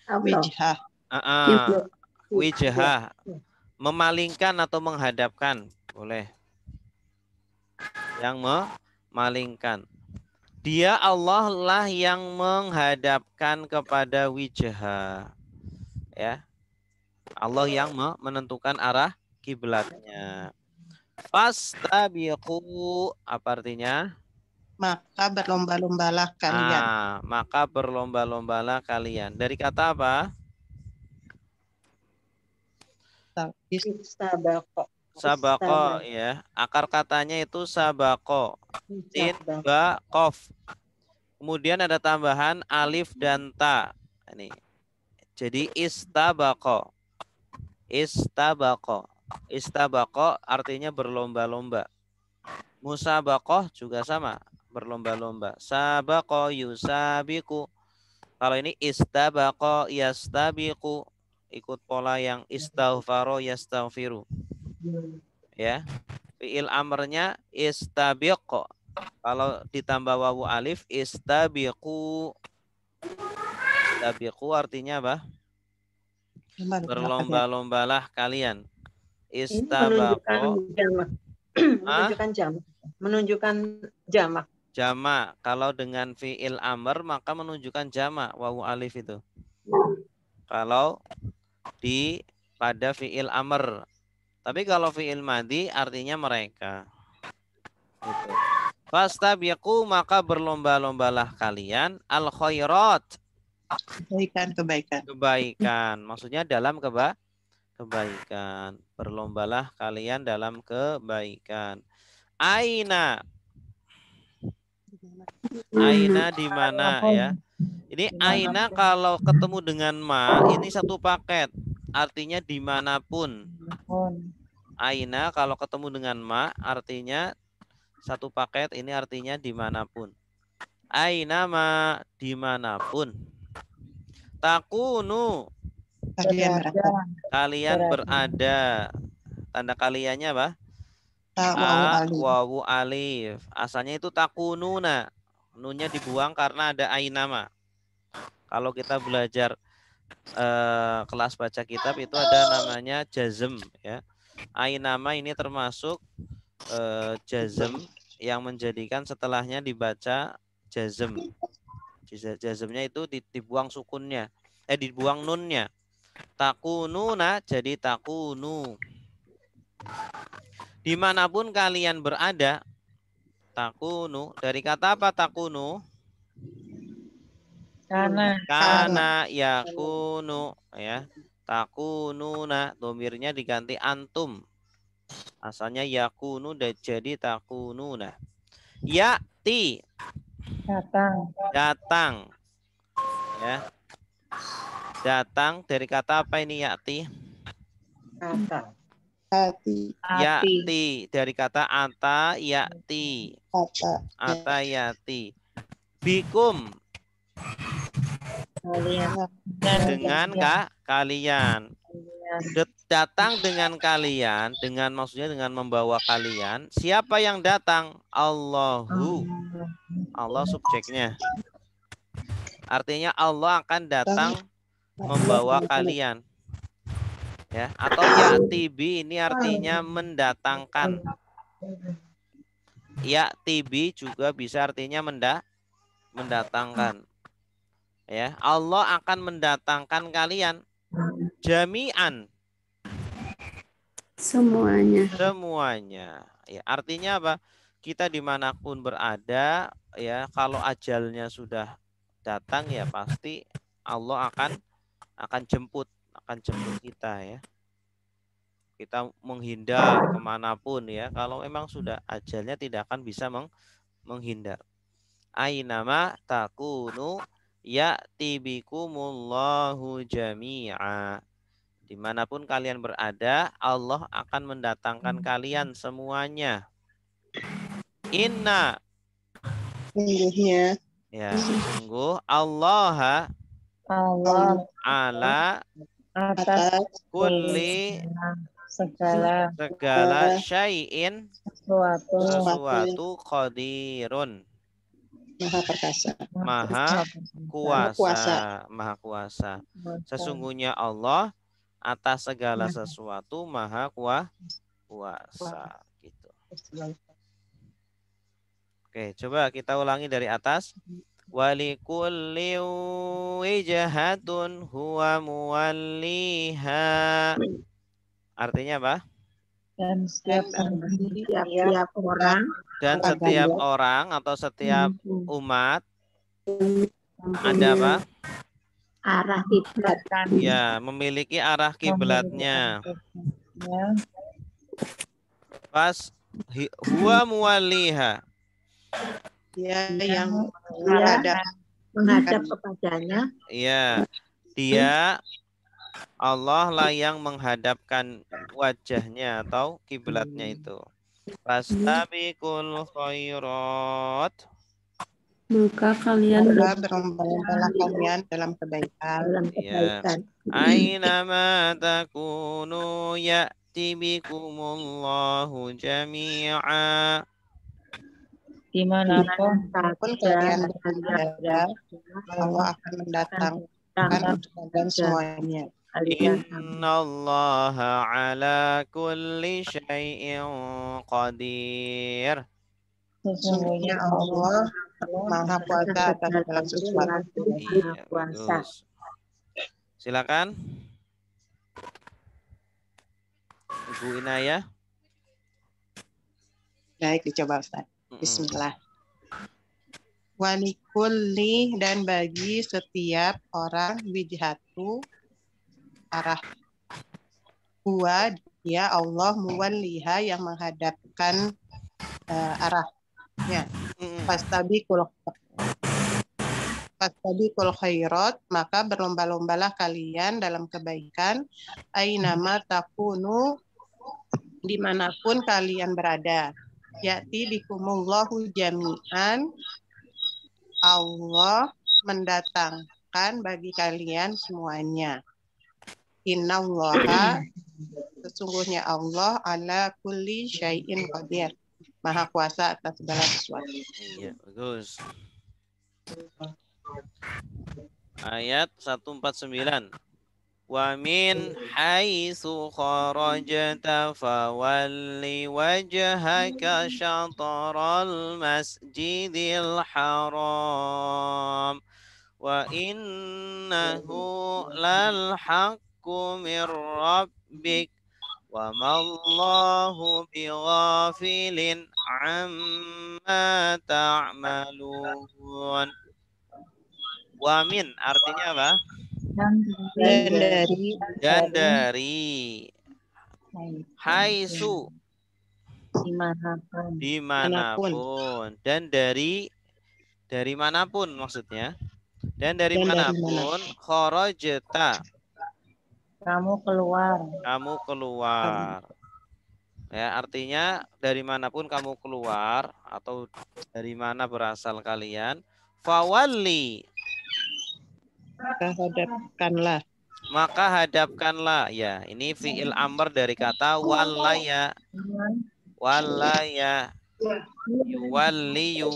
Wijhah. Wijhah. Memalingkan atau menghadapkan. Boleh. Yang memalingkan. Dia Allah lah yang menghadapkan kepada wijhah. Ya. Allah yang menentukan arah kiblatnya. Fastabiqu apa artinya? Maka berlomba-lombalah kalian. Maka berlomba-lombalah kalian. Dari kata apa? Sabako ya. Akar katanya itu sabako. Sin, ba, kof. Kemudian ada tambahan alif dan ta. Ini. Jadi istabako. Istabako artinya berlomba-lomba. Musabakoh juga sama, berlomba-lomba. Sabako yusabiku. Kalau ini istabako yastabiku, ikut pola yang istaghfaro yastaghfiru. Ya. Fi'il amrnya istabiqo. Kalau ditambah wawu alif istabiqu. Istabiqu artinya apa? Berlomba-lombalah kalian. Istabaqo. Menunjukkan jamak. Jamak. Kalau dengan fi'il amr maka menunjukkan jamak wawu alif itu. Kalau pada fi'il amr. Tapi kalau fi'il madhi artinya mereka. Gitu. Fastabiqu maka berlomba-lombalah kalian al khairat. Kebaikan. Maksudnya dalam kebaikan. Berlombalah kalian dalam kebaikan. Aina di mana ya? Ini aina kalau ketemu dengan ma ini satu paket. Artinya dimanapun. Aina kalau ketemu dengan ma artinya satu paket. Ini artinya dimanapun. Aina ma dimanapun. Takunu kalian berada. Tanda kaliannya apa? Wawu alif. Asalnya itu takununa. Nunnya dibuang karena ada ainama. Kalau kita belajar kelas baca kitab itu ada namanya jazm ya. Ainama ini termasuk jazm yang menjadikan setelahnya dibaca jazm. Jazmnya itu dibuang sukunnya, dibuang nunnya. Takununa jadi takunu. Dimanapun kalian berada, takunu dari kata apa takunu? Kana yakunu ya. Takununa domirnya diganti antum. Asalnya yakunu dan jadi takununa. Yati datang ya. Datang dari kata apa ini yati? Hati. Yati dari kata ata yati. Kata. Ata yati. Bikum dengan kalian. Datang dengan kalian, dengan maksudnya dengan membawa kalian. Siapa yang datang? Allahu. Allah subjeknya. Artinya Allah akan datang membawa kalian. Ya, atau ya'tibi ini artinya mendatangkan. Ya'tibi juga bisa artinya mendatangkan. Ya, Allah akan mendatangkan kalian jami'an. Semuanya. Ya, artinya apa? Kita dimanapun berada, ya kalau ajalnya sudah datang ya pasti Allah akan jemput kita ya. Kita menghindar kemanapun ya. Kalau memang sudah ajalnya tidak akan bisa menghindar. Ainama takunu ya'ti bikumullahu jami'a. Dimanapun kalian berada, Allah akan mendatangkan kalian semuanya. Inna. Sungguhnya. Ya, sungguh Allah ala atas kulli segala syai'in sesuatu qadirun. Maha perkasa. Maha kuasa. Sesungguhnya Allah atas segala sesuatu maha kuasa. Gitu. Oke, coba kita ulangi dari atas. Walikulli wijhatun huwa muwalliha. Artinya apa? dan setiap orang atau setiap umat ada apa? Arah kiblat. Ya, memiliki arah kiblatnya. Pas huwa muwalliha. Dia yang menghadap kepadanya. Iya, dia Allah lah yang menghadapkan wajahnya atau kiblatnya itu. Fastabiqul khairat. Maka kalian berlomba-lombalah kalian dalam kebaikan. Ya. Ainama takunu ya'ti bikumullahu jami'a. Dimanapun kalian berada, Allah akan mendatangkan kalian semuanya. Innallaha ala kulli syai'in qadir. Sesungguhnya Allah Maha Kuasa atas segala sesuatu. Iya, bagus. Silakan. Ibu Inayah. Baik, dicoba Ustaz. Bismillah. Walikulli dan bagi setiap orang wijhatu arah. Huwa dia Allah muwalliha yang menghadapkan arahnya. Fastabiqul khairat, maka berlomba-lombalah kalian dalam kebaikan. Ainama takunu, dimanapun kalian berada. Ya'ti bikumullahu jami'an, Allah mendatangkan bagi kalian semuanya. Innallaha, sesungguhnya Allah ala kulli syai'in qadir, maha kuasa atas segala sesuatu. Iya, bagus. Ayat 149. Wa min haitsu kharajta fawalli wajhaka syatral masjidil haram wa innahu lal haqqu mir rabbik wa mallahu bighafilin amma ta'malun. Wa min artinya apa? Dan dari haitsu dimanapun dan dari manapun maksudnya dan dari manapun kharajta kamu keluar ya, artinya dari manapun kamu keluar atau dari mana berasal kalian, fawalli maka hadapkanlah. Ya, ini fi'il amr dari kata wallaya. Wallaya yuwalliyu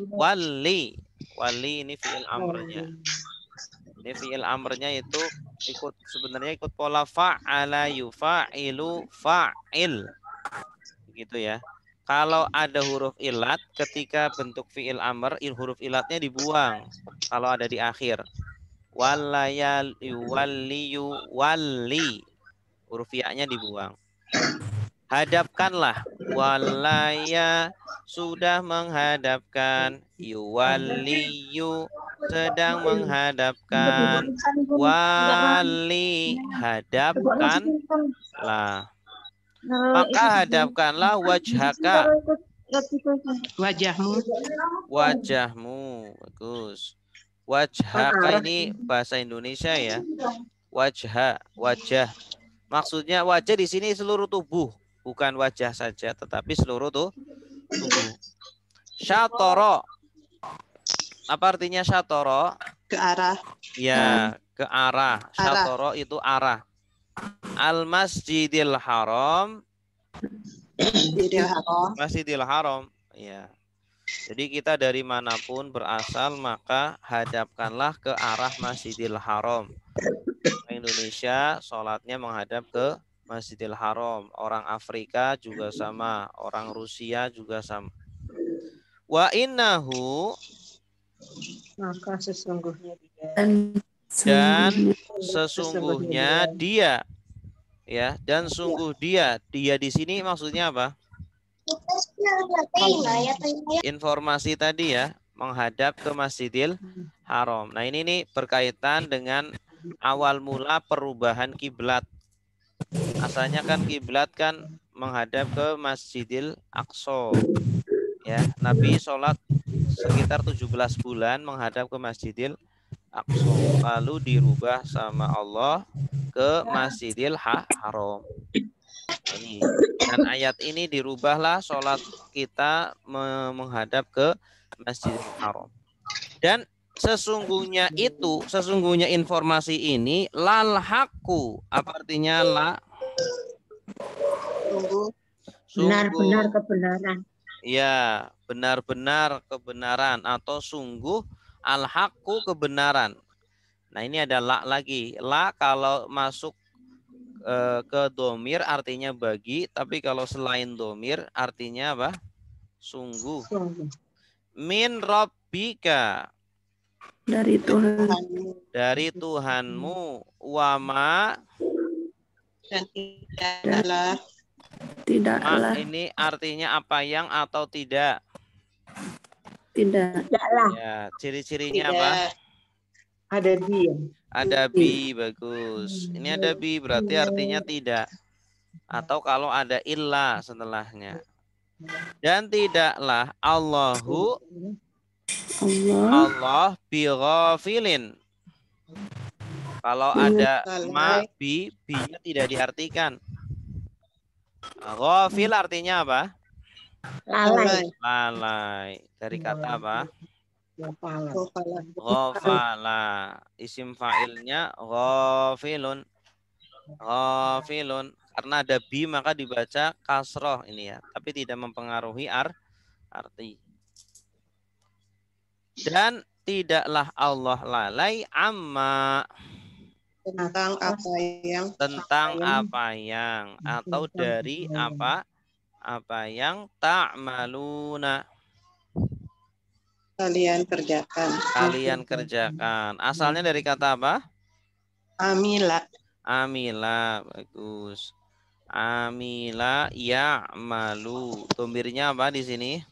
walli. Walli ini fi'il amrnya. Ini fi'il amrnya itu sebenarnya ikut pola fa'ala yufa'ilu fa'il. Begitu ya. Kalau ada huruf ilat ketika bentuk fi'il amr, huruf ilatnya dibuang kalau ada di akhir. Wallayal yuwalliyu walli, huruf ya-nya dibuang. Hadapkanlah, wallaya sudah menghadapkan, yuwalliyu sedang menghadapkan, wali hadapkanlah. Maka hadapkanlah wajhaka, wajahmu. Bagus. Wajhaka ini bahasa Indonesia ya. Wajah. Maksudnya wajah di sini seluruh tubuh, bukan wajah saja, tetapi seluruh tubuh. Syatoro. Apa artinya syatoro? Ke arah. Ya, ke arah. Syatoro itu arah. Al-Masjidil Haram. Masjidil Haram. Ya. Jadi kita dari manapun berasal maka hadapkanlah ke arah Masjidil Haram. Indonesia sholatnya menghadap ke Masjidil Haram. Orang Afrika juga sama. Orang Rusia juga sama. Wa innahu Maka sesungguhnya dia. Dan sesungguhnya dia. Ya, dan sungguh dia. Dia di sini maksudnya apa? Informasi tadi ya, menghadap ke Masjidil Haram. Nah, ini nih berkaitan dengan awal mula perubahan kiblat. Asalnya kan kiblat kan menghadap ke Masjidil Aqsa. Ya, Nabi sholat sekitar 17 bulan menghadap ke Masjidil Aqsa. Lalu dirubah sama Allah ke Masjidil Haram. Ini. Dan ayat ini dirubahlah sholat kita menghadap ke Masjidil Haram. Dan sesungguhnya informasi ini lal haqqu. Apa artinya la? Benar-benar kebenaran. Ya, benar-benar kebenaran atau sungguh al haqqu kebenaran. Nah, ini ada la lagi. La kalau masuk ke domir artinya bagi, tapi kalau selain domir artinya apa? Sungguh. Min rabbika. Dari Tuhanmu. Wama. Dan tidaklah. Ini artinya apa yang atau tidak? Tidaklah. Ya, ciri-cirinya apa? Ada dia. Ada bi, bagus. Ini ada bi berarti artinya tidak. Atau kalau ada illa setelahnya. Dan tidaklah Allah bighafilin. Kalau ada ma bi, bi-nya tidak diartikan. Ghafil artinya apa? Lalai. Dari kata apa? Ghafala. Isim fa'ilnya ghafilun. Ghafilun. Karena ada bi maka dibaca kasroh ini ya. Tapi tidak mempengaruhi arti. Dan tidaklah Allah lalai amma tentang apa yang atau dari apa yang ta'maluna kalian kerjakan. Asalnya dari kata apa? Amila. Amila, bagus. Amila ya'malu. Domirnya apa di sini?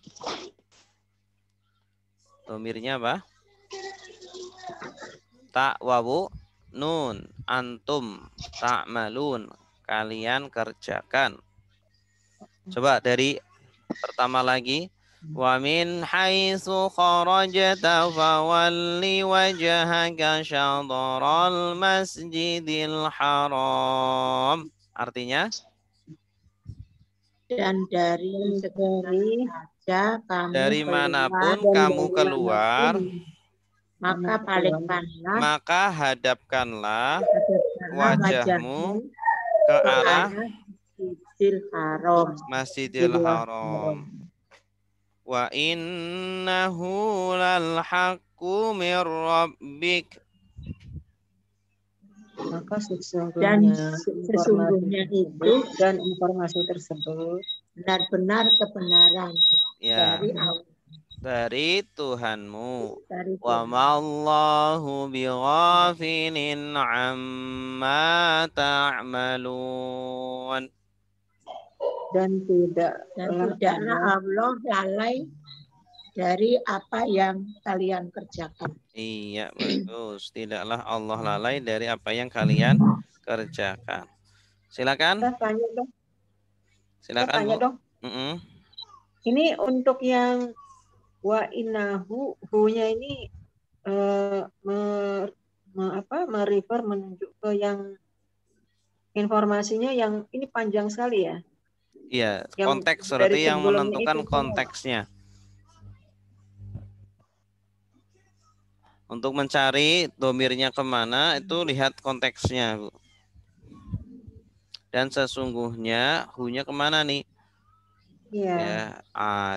Domirnya apa? Ta wawu nun. Antum ta'malun. Kalian kerjakan. Coba dari pertama lagi. Wa min haitsu kharajta fawalli wajhaka syadral masjidil haram. Artinya? Dan dari saja kamu dari manapun keluar, kamu keluar, maka hadapkanlah wajahmu ke arah Masjidil Haram. Wa innahu lal haqqu mir rabbik. Maka sesungguhnya itu dan informasi tersebut benar-benar kebenaran dari Allah, dari Tuhanmu. Wa ma'allahu bighafilin amma ta'malun. Dan tidaklah Allah lalai dari apa yang kalian kerjakan. Iya, bagus. Tidaklah Allah lalai dari apa yang kalian kerjakan. Silakan. Silakan, Bu. Ini untuk yang wa innahu, hu-nya ini merefer menunjuk ke yang informasinya yang ini panjang sekali ya. Iya, konteks berarti yang menentukan konteksnya. Untuk mencari domirnya kemana itu lihat konteksnya, Bu. Dan sesungguhnya hu-nya kemana nih? Iya. Ya,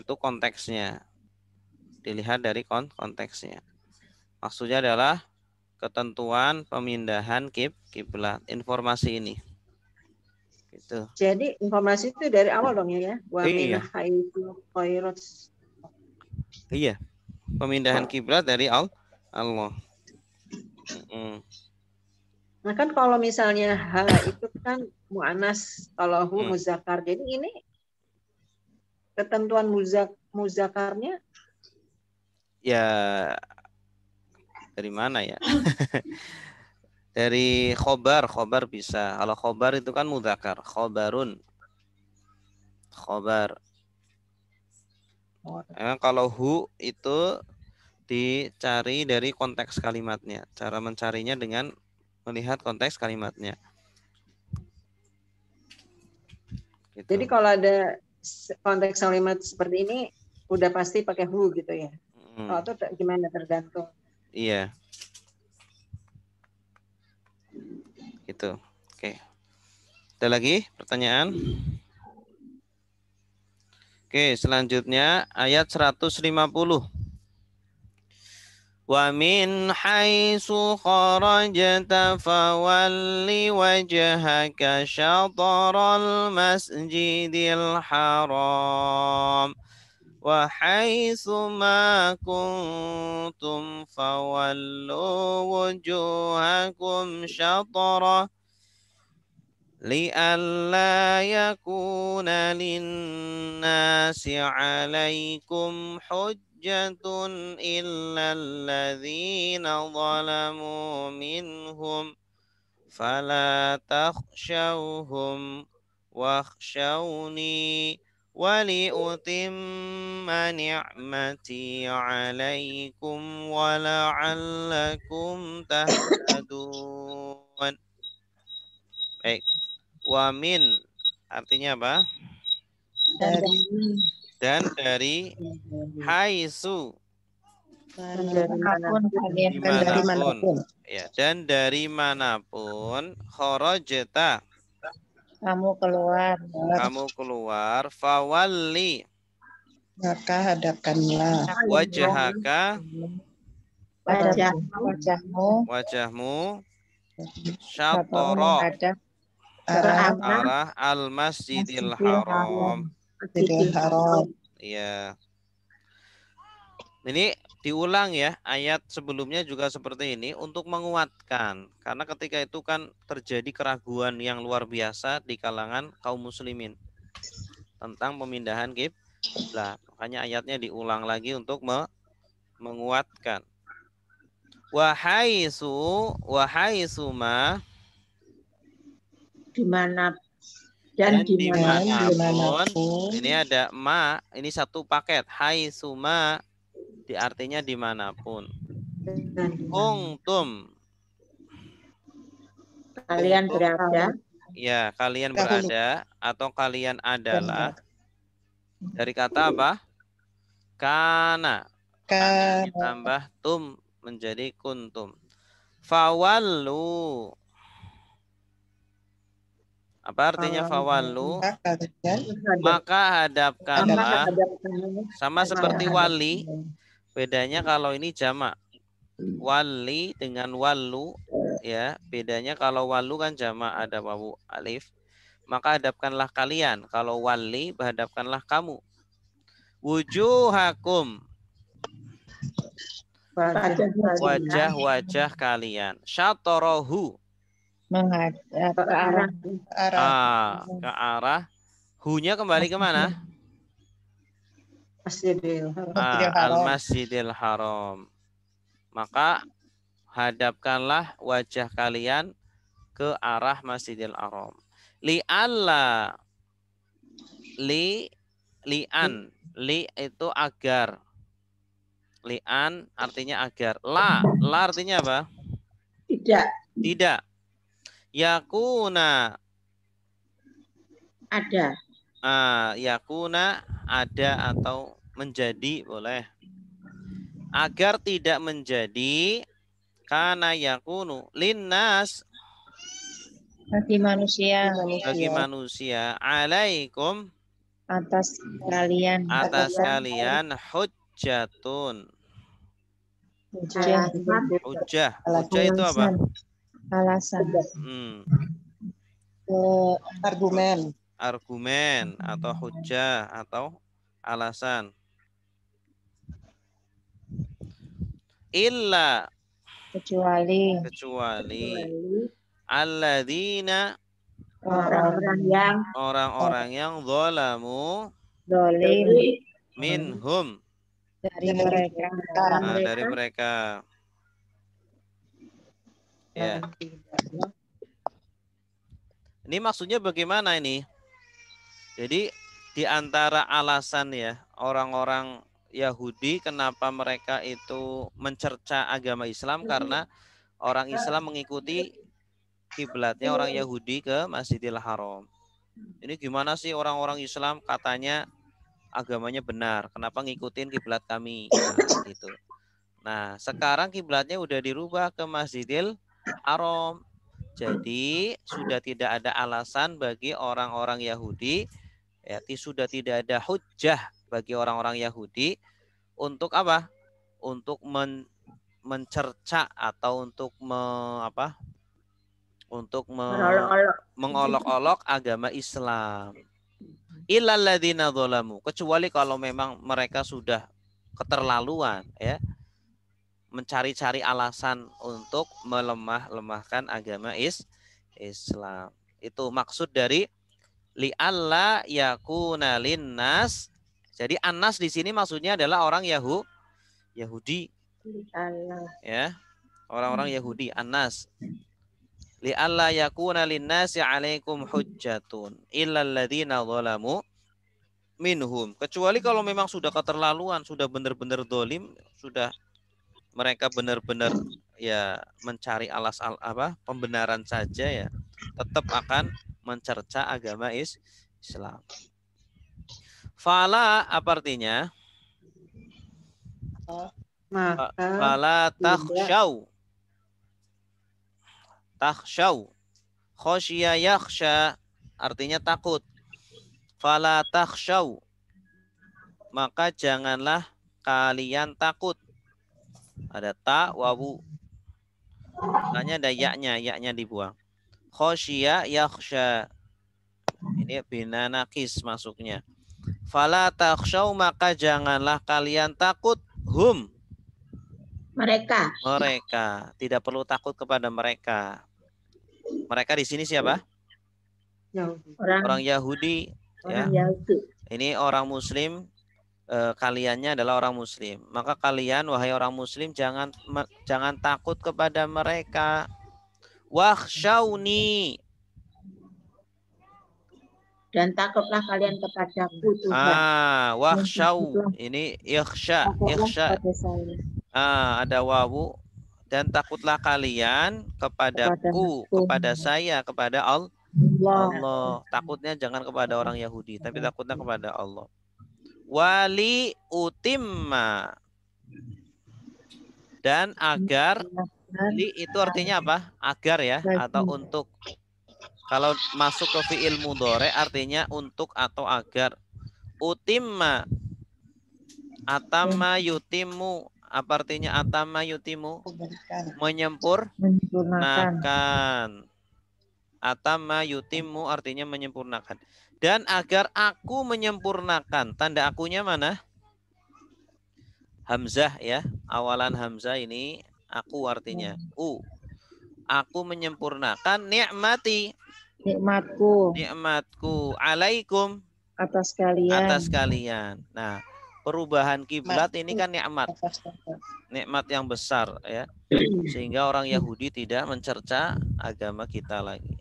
itu konteksnya. Dilihat dari konteksnya. Maksudnya adalah ketentuan pemindahan kiblat. Informasi ini. Gitu. Jadi informasi itu dari awal dong ya? Wa Iya. min haitsu khairat. Iya. Pemindahan kiblat dari Allah. Nah kan kalau misalnya ha itu kan mu'anas, kalau hu muzakkar. Jadi ini ketentuan muzakkarnya ya dari mana ya? Dari khobar bisa. Kalau khobar itu kan mudzakkar, khobarun. Khobar. Kalau hu itu dicari dari konteks kalimatnya. Cara mencarinya dengan melihat konteks kalimatnya. Gitu. Jadi kalau ada konteks kalimat seperti ini udah pasti pakai hu gitu ya. Kalau itu gimana, tergantung. Iya. Gitu. Oke. Ada lagi pertanyaan? Oke, selanjutnya ayat 150. Wa min haitsu kharajta fawalli wajhaka syatral masjidil haram wa haitsu ma kuntum fawallu wujuhakum syatrah li'alla yakuna linnasi 'alaikum hujjatun illa alladzina zalamu minhum fala takhshawhum wakhshawni waliutimma ni'mati 'alaikum wala'allakum tahtadun. Baik. Wa min artinya apa? Dan dari haitsu dimanapun. Ya, dan dari manapun kharajta kamu keluar fawalli maka hadapkanlah wajhaka wajahmu Syatoro syatoro menghadap arah al-masjidil haram. Masjidil Haram. Ya. Ini diulang ya, ayat sebelumnya juga seperti ini untuk menguatkan. Karena ketika itu kan terjadi keraguan yang luar biasa di kalangan kaum muslimin tentang pemindahan kiblat. Makanya ayatnya diulang lagi untuk menguatkan. Wahai suma Dimana dan dimanapun. dimanapun. Ini ada ma, ini satu paket. Hai suma di artinya dimanapun. Kuntum. Kalian berada. Ya, kalian berada atau kalian adalah. Dari kata apa? Kana. Ditambah tum menjadi kuntum. Fawallu. Apa artinya fawallu? Maka hadapkanlah. Sama seperti wali. Bedanya kalau ini jamak. Wali dengan wallu. Ya, bedanya kalau wallu kan jamak ada wawu alif. Maka hadapkanlah kalian. Kalau wali, hadapkanlah kamu. Wujuhakum. Wajah-wajah kalian. Syatorohu. menghadap ke arah Ke arah. Hunya kembali kemana? Al-Masjidil Haram. Maka hadapkanlah wajah kalian ke arah Masjidil Haram. Li'alla. Li'an. Li itu agar. Li'an artinya agar. La artinya apa? Tidak. Yakuna. Ada. Yakuna ada atau menjadi boleh. Agar tidak menjadi kana yakunu linnas bagi manusia alaikum atas kalian hujjatun. Hujjah itu apa? Alasan. Argumen atau hujjah atau alasan. Illa kecuali alladzina orang-orang yang zalamu minhum dari mereka. Ya. Ini maksudnya bagaimana ini? Jadi di antara alasan ya orang-orang Yahudi kenapa mereka itu mencerca agama Islam karena orang Islam mengikuti kiblatnya orang Yahudi ke Masjidil Haram. Ini gimana sih orang-orang Islam katanya agamanya benar, kenapa ngikutin kiblat kami? Nah, gitu. Nah, sekarang kiblatnya udah dirubah ke Masjidil Haram. Jadi sudah tidak ada alasan bagi orang-orang Yahudi, ya, sudah tidak ada hujjah bagi orang-orang Yahudi untuk apa? Untuk mencerca atau untuk mengolok-olok agama Islam. Illal ladzina dzalamu, kecuali kalau memang mereka sudah keterlaluan ya, mencari-cari alasan untuk melemahkan agama Islam. Itu maksud dari li'alla yakuna linnas. Jadi annas di sini maksudnya adalah orang Yahudi. Ya. Orang-orang Yahudi, annas. Li'alla yakuna linnasi 'alaikum hujjatun illal ladzina dzalamu minhum. Kecuali kalau memang sudah keterlaluan, sudah benar-benar dolim, sudah mereka benar-benar ya mencari pembenaran saja ya, tetap akan mencerca agama Islam. Fala apa artinya? Fala takhshaw. Khosya yakhsha artinya takut. Fala takhshaw. Maka janganlah kalian takut. Ada ta, wawu. Tanya ada yaknya dibuang. Khosya, yakhsha. Ini bina nakis masuknya. Fala takhshaw, maka janganlah kalian takut hum, Mereka. mereka. Tidak perlu takut kepada mereka. Mereka di sini siapa? Yahudi. Orang Yahudi, ya. Orang Yahudi. Ini orang Muslim, kaliannya adalah orang Muslim. Maka kalian, wahai orang Muslim, jangan takut kepada mereka. Wakhshawni. Dan takutlah kalian kepadaku Tuhan. Wakhshaw. Ini ikhsha. Ada wawu. Dan takutlah kalian kepadaku, kepada saya, kepada Allah. Takutnya jangan kepada orang Yahudi, tapi takutnya kepada Allah. Wali utimma. Dan agar, li itu artinya apa? Agar ya, atau untuk. Kalau masuk ke fi'il mudhari artinya untuk atau agar. Utimma. Atama yutimu. Apa artinya atama yutimu? Menyempurnakan. Atama yutimu artinya menyempurnakan. Dan agar aku menyempurnakan. Tanda akunya mana? Hamzah ya. Awalan hamzah ini aku artinya. Aku menyempurnakan nikmati. Nikmatku alaikum, atas kalian. Nah, perubahan kiblat ini kan nikmat yang besar ya, sehingga orang Yahudi tidak mencerca agama kita lagi.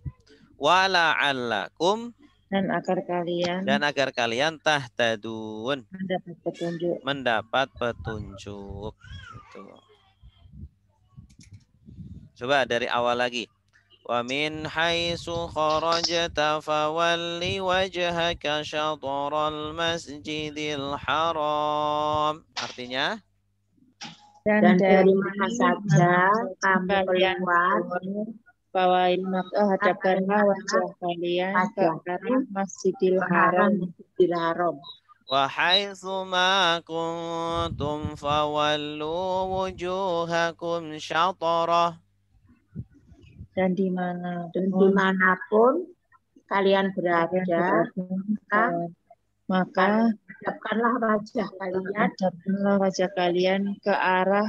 Wala'allakum, dan agar kalian tahtadun, mendapat petunjuk. Gitu. Coba dari awal lagi. Wa min haitsu kharajta fawalli wajhaka syatral masjidil haram. Artinya? Dan dari mana saja kamu keluar, hadapkanlah wajah kalian ke arah Masjidil Haram. Wa haitsu ma kuntum fawallu wujuhakum syatrah. Dan dimanapun kalian berada, maka hadapkanlah wajah kalian ke arah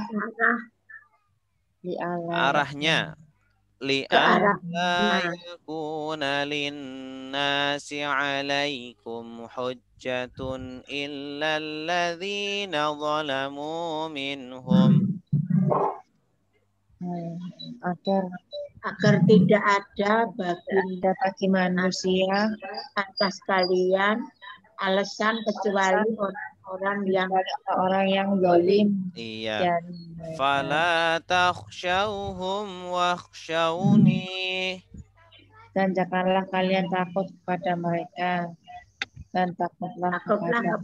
arahnya. Li'alla yakuna linnasi 'alaikum hujjatun illa alladhina zalamu minhum. Agar tidak ada bagi manusia atas kalian alasan kecuali orang yang zalim. Iya. Fala takhshawhum wakhshawni. Dan janganlah kalian takut kepada mereka, dan takutlah kepada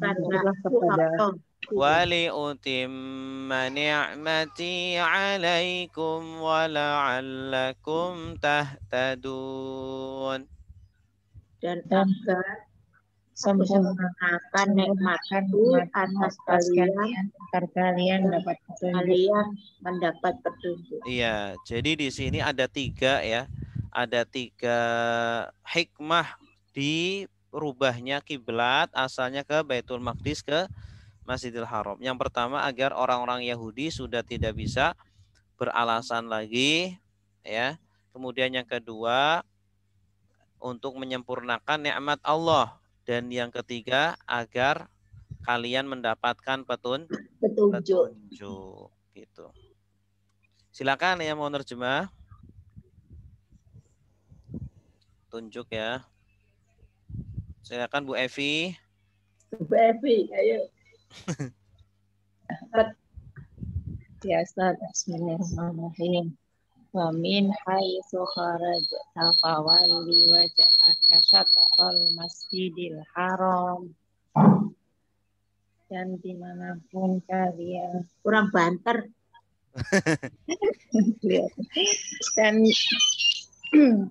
Wali utimma ni'mati 'alaikum wa la'allakum tahtadun. Dan agar sempurnakan nikmatku atas kalian agar kalian mendapat petunjuk. Iya, jadi di sini ada 3 ya. Ada 3 hikmah di rubahnya kiblat asalnya ke Baitul Maqdis ke Masjidil Haram. Yang pertama agar orang-orang Yahudi sudah tidak bisa beralasan lagi ya. Kemudian yang kedua untuk menyempurnakan nikmat Allah, dan yang ketiga agar kalian mendapatkan petunjuk gitu. Silakan yang mau nerjemah. Tunjuk ya. Silakan Bu Evi. Bu Evi, ayo. Ya Ustaz, bismillahirrahmanirrahim. Wa min haitsu kharajta fawalli wajhaka syatral masjidil haram. Dan dimanapun kalian kurang banter.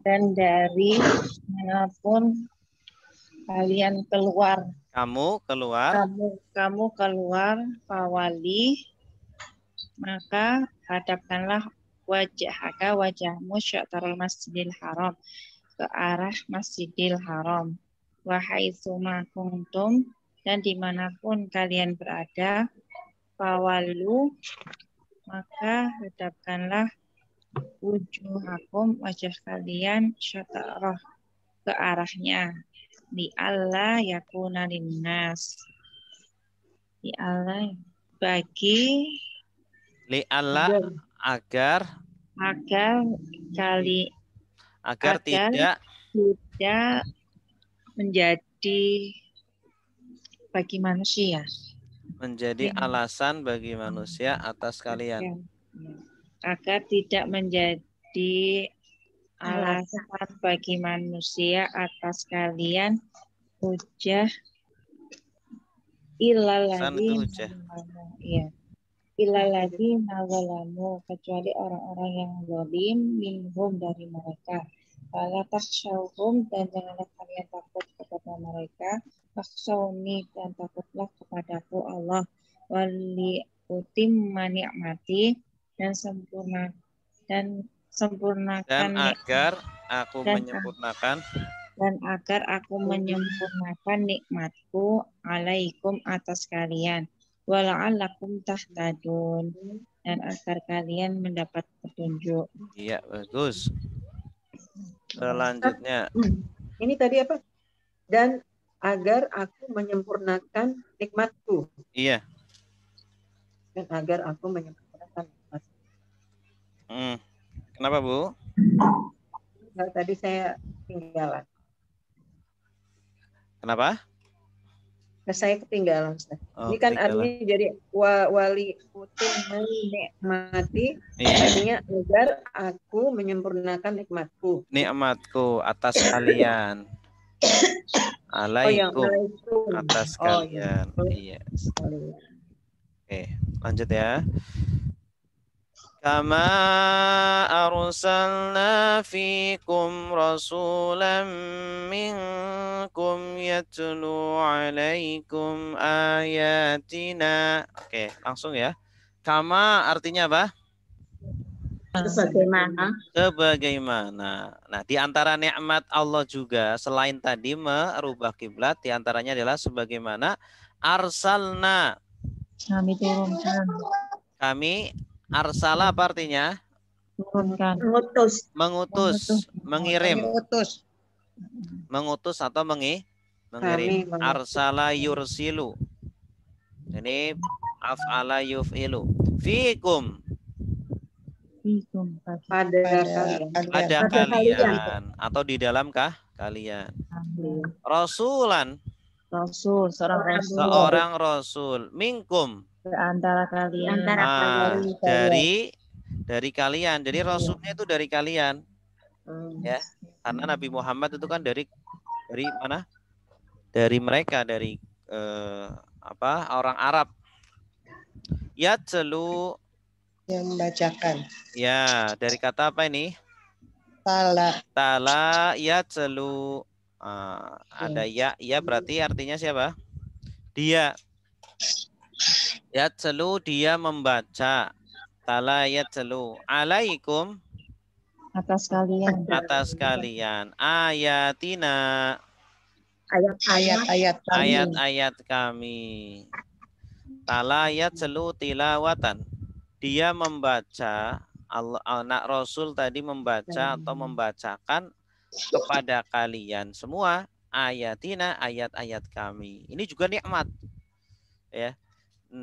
dan dari manapun kalian keluar, kamu keluar, pawali, maka hadapkanlah wajahmu syatrul masjidil haram, ke arah masjidil haram. Wahai kuntum, dan dimanapun kalian berada, fawalu, maka hadapkanlah wujuhakum, wajah kalian, syatrah, ke arahnya. Di Allah yakuna linnas, di Allah, bagi Li Allah agar tidak menjadi bagi manusia, menjadi alasan bagi manusia atas kalian. agar tidak menjadi alasan bagi manusia atas kalian, hujah ilalladzi ya ilalladzi nazalamu, kecuali orang-orang yang zalim minhum, dari mereka. Fala takhshawhum, dan janganlah kalian takut kepada mereka. Takhshawni, dan takutlah kepadaku Allah. Wali utimma ni'mati, dan sempurnakan agar aku menyempurnakan nikmatku alaikum, atas kalian. Wala'allakum tahtadun, dan agar kalian mendapat petunjuk. Iya, bagus. Selanjutnya. Ini tadi apa? Dan agar aku menyempurnakan nikmatku. Iya. Dan agar aku menyempurnakan nikmatku. Kenapa, Bu? Nah, tadi saya ketinggalan. Kenapa? Saya ketinggalan. Ini kan artinya jadi wali utim menikmati, artinya agar aku menyempurnakan nikmatku. Nikmatku atas kalian. Alaikum, atas kalian. Iya. Oke, lanjut ya. Kama arsalna fikum rasulan minkum yatlu alaikum ayatina. Oke, langsung ya. Kama artinya apa? Sebagaimana. Nah, di antara nikmat Allah juga selain tadi merubah kiblat, di antaranya adalah sebagaimana arsalna. Kami turunkan. Kami arsala apa artinya? Turunkan. Mengutus, mengirim. Mengutus atau mengirim. Arsala yursilu. Ini af'ala yuf'ilu. Fikum. Pada kalian atau di dalamkah kalian? Rasulan. Rasul, seorang rasul. Minkum. Antara kalian. Dari kalian. Jadi rasulnya itu dari kalian. Ya. Karena Nabi Muhammad itu kan dari mana? Dari mereka, dari orang Arab. Yatlu, yang membacakan. Ya, dari kata apa ini? Tala yatlu. Ada ya berarti artinya siapa? Dia. Yatlu, dia membaca. Tala yatlu. Alaikum, atas kalian. Ayatina, ayat-ayat kami. Tala yatlu tilawatan. Dia membaca, anak Rasul tadi membaca atau membacakan kepada kalian semua ayatina, ayat-ayat kami. Ini juga nikmat. Ya.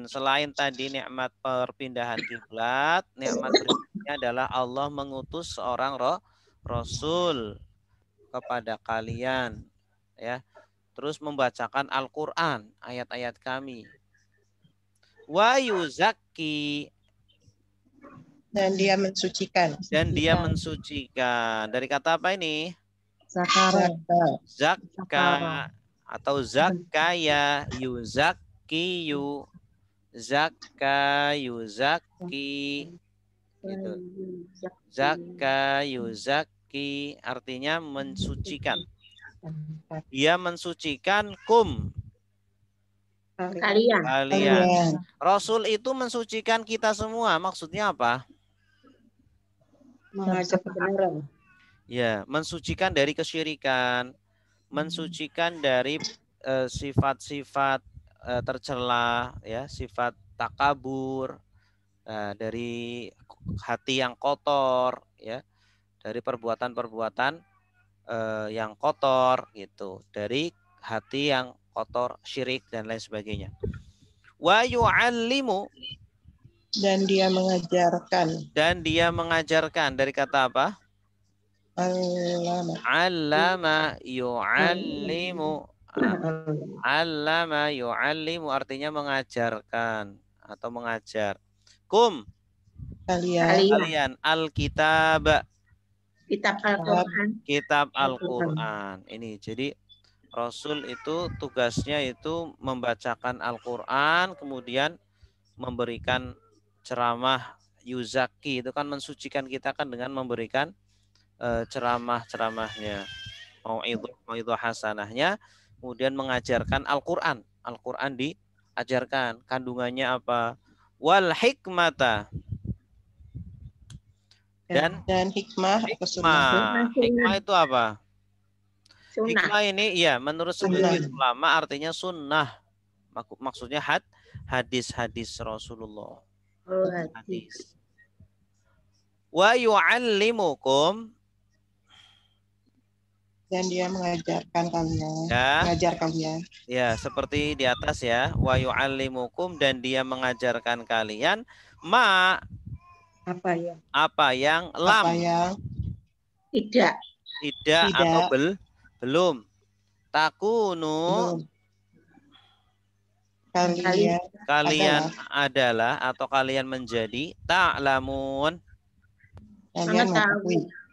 Selain tadi nikmat perpindahan kiblat, nikmat berikutnya adalah Allah mengutus seorang Rasul kepada kalian. Ya. Terus membacakan Al-Quran, ayat-ayat kami. Wa yuzakki, dan dia mensucikan. Dari kata apa ini? Zakka. Atau zakaya, yuzakkiyu. Zakka yuzakki. Gitu. Zakka yuzakki artinya mensucikan. Dia mensucikan kum. Kalian. Kalian. Rasul itu mensucikan kita semua. Maksudnya apa? Mengajak kebenaran. Ya, mensucikan dari kesyirikan, mensucikan dari sifat-sifat tercela, ya, sifat takabur, dari hati yang kotor, ya, dari perbuatan-perbuatan yang kotor, gitu, dari hati yang kotor, syirik dan lain sebagainya. Wa yu'allimu, Dan dia mengajarkan. dan dia mengajarkan, dari kata apa? Allama. Allama yu'allimu. Allama yu'allimu artinya mengajarkan atau mengajar. Kum, kalian al-kitab, Kitab Al-Quran. kitab Al-Quran. Ini jadi Rasul itu tugasnya itu membacakan Al-Quran, kemudian memberikan ceramah, yuzaki, itu kan mensucikan kita kan dengan memberikan ceramah-ceramahnya, mau'idhah hasanahnya, kemudian mengajarkan Al-Quran. Al-Quran diajarkan, kandungannya apa? Wal hikmata, dan hikmah. Hikmah itu apa? Sunnah. Hikmah ini ya menurut sebagian ulama artinya sunnah. Maksudnya hadis-hadis Rasulullah. Oh, Hadis. Wa yu'allimukum, dan dia mengajarkan kalian. Ya. Mengajar kalian. Ya, seperti di atas ya. Wa yu'allimukum, dan dia mengajarkan kalian apa yang lam. Apa yang tidak Atau belum. Takunu, kalian adalah atau kalian menjadi, ta'lamun,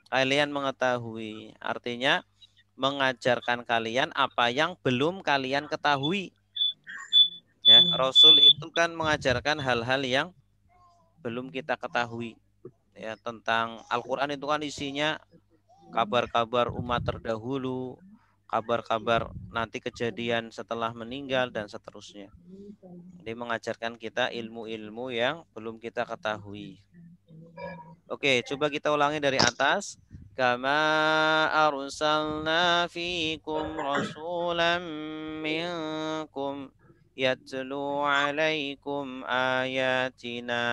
kalian mengetahui. Artinya mengajarkan kalian apa yang belum kalian ketahui. Ya, Rasul itu kan mengajarkan hal-hal yang belum kita ketahui. Ya, tentang Al-Quran itu kan isinya kabar-kabar umat terdahulu, kabar-kabar nanti kejadian setelah meninggal dan seterusnya. Jadi mengajarkan kita ilmu-ilmu yang belum kita ketahui. Oke, coba kita ulangi dari atas. Kama arsalna fikum rasulan minkum yatlu alaikum ayatina.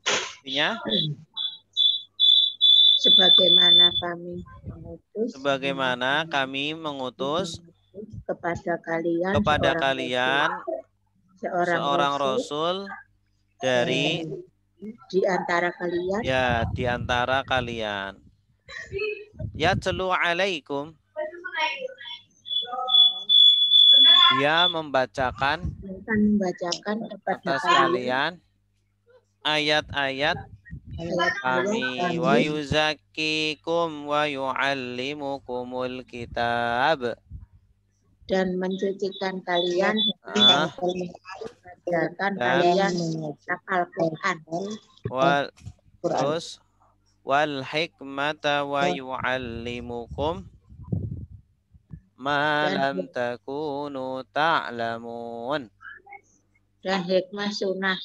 Artinya? Sebagaimana kami mengutus kepada kalian seorang rasul dari di antara kalian. Ya, di antara kalian. Yatlu alaikum, dia membacakan atas kalian ayat-ayat kami, wa yuzakkikum wa yu'allimukumul kitab, dan mensucikan kalian dan mengajarkan kalian Al-Quran. Terus wal hikmata wa yu'allimukum ma lam takunu ta'lamun. Dan hikmah sunnah.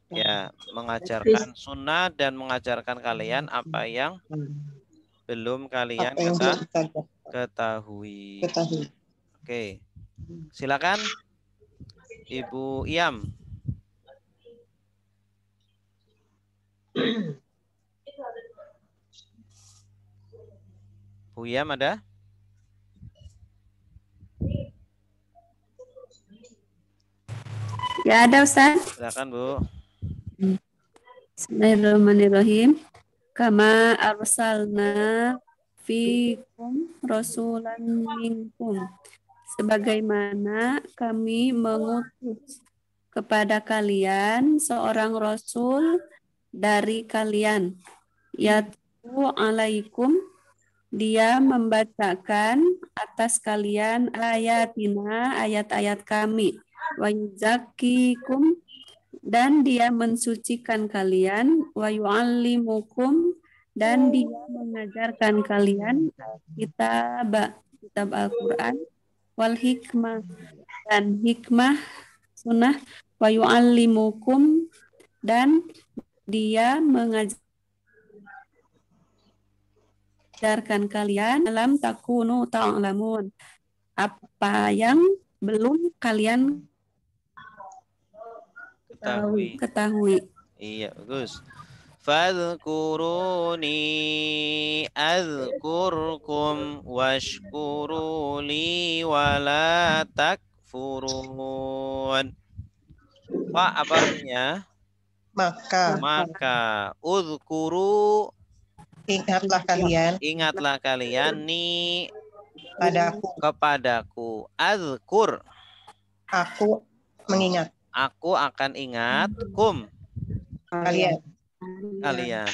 Ya, mengajarkan sunnah dan mengajarkan kalian apa yang belum kalian ketahui. Oke, silakan Ibu Iam. Bu Iam ada? Ya ada Ustaz. Silakan Bu. Bismillahirrahmanirrahim. Kama arsalna fikum rasulan minkum. Sebagaimana kami mengutus kepada kalian seorang rasul dari kalian. Yatlu alaikum, dia membacakan atas kalian ayatina, ayat-ayat kami. Wa yuzakkikum, dan dia mensucikan kalian. Wa yu'allimukum, dan dia mengajarkan kalian kitab Al-Quran. wal hikmah dan hikmah sunnah wa yu'allimukum dan dia mengajarkan kalian alam takunu ta'lamun apa yang belum kalian ketahui. Iya, bagus. Fadhkuruni azkurkum washkuruli wala takfurun. Pak, apa artinya? Maka uzkuru Ingatlah kalian ni kepadaku. Azkur. Aku mengingat. Aku akan ingat kum. Kalian.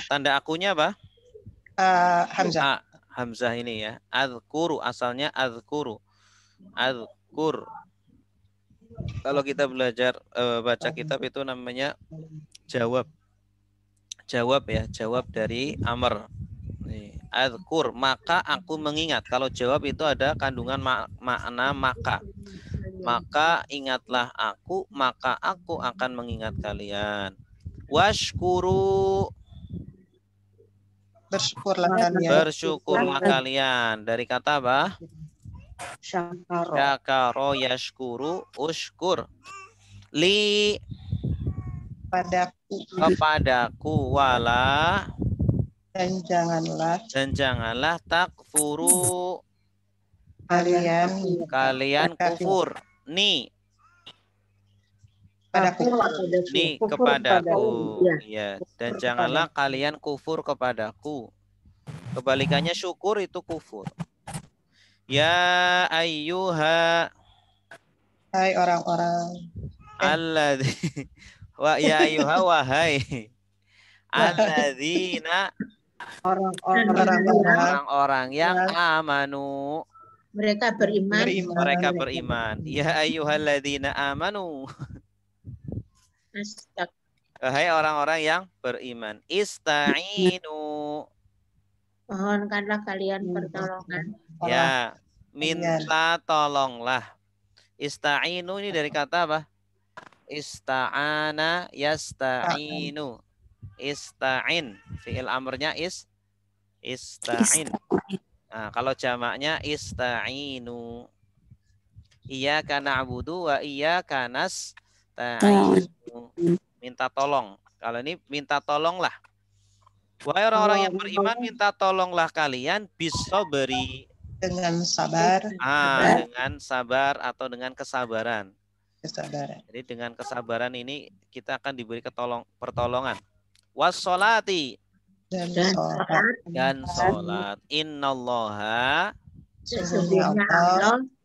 Tanda akunya apa? Hamzah. Hamzah ini ya. Azkuru asalnya azkuru. Azkur. Kalau kita belajar baca kitab itu namanya jawab. Jawab ya, jawab dari amr. Azkur, maka aku mengingat. Kalau jawab itu ada kandungan makna maka. Maka ingatlah aku, maka aku akan mengingat kalian. Washkuru, bersyukurlah kalian. Dari kata apa? Syakaro yashkuru ushkur. Li, kepadaku, wala, dan janganlah takfuru, kalian kufur. Ni kepadaku, ya. Dan janganlah kalian kufur kepadaku. Kebalikannya syukur itu kufur. Ya ayyuha, hai orang-orang, alladzi wa ya ayyuha wahai alladzina, orang-orang yang amanu, mereka beriman. Ya ayyuhalladzina amanu, hai orang-orang yang beriman. Ista'inu, mohonkanlah kalian pertolongan. Ya, minta tolonglah. Ista'inu ini dari kata apa? Ista'ana yasta'inu. Ista'in, fi'il amrnya ista'in. Nah, kalau jamaknya ista'inu. Iyyaka na'budu wa iyyaka nasta'inu. Minta tolong. Kalau ini minta tolonglah. Wahai orang-orang yang beriman, minta tolonglah kalian bisa beri dengan sabar. Dengan sabar atau dengan kesabaran. Jadi dengan kesabaran ini kita akan diberi pertolongan. Wassolati, dan sholat. Innallaha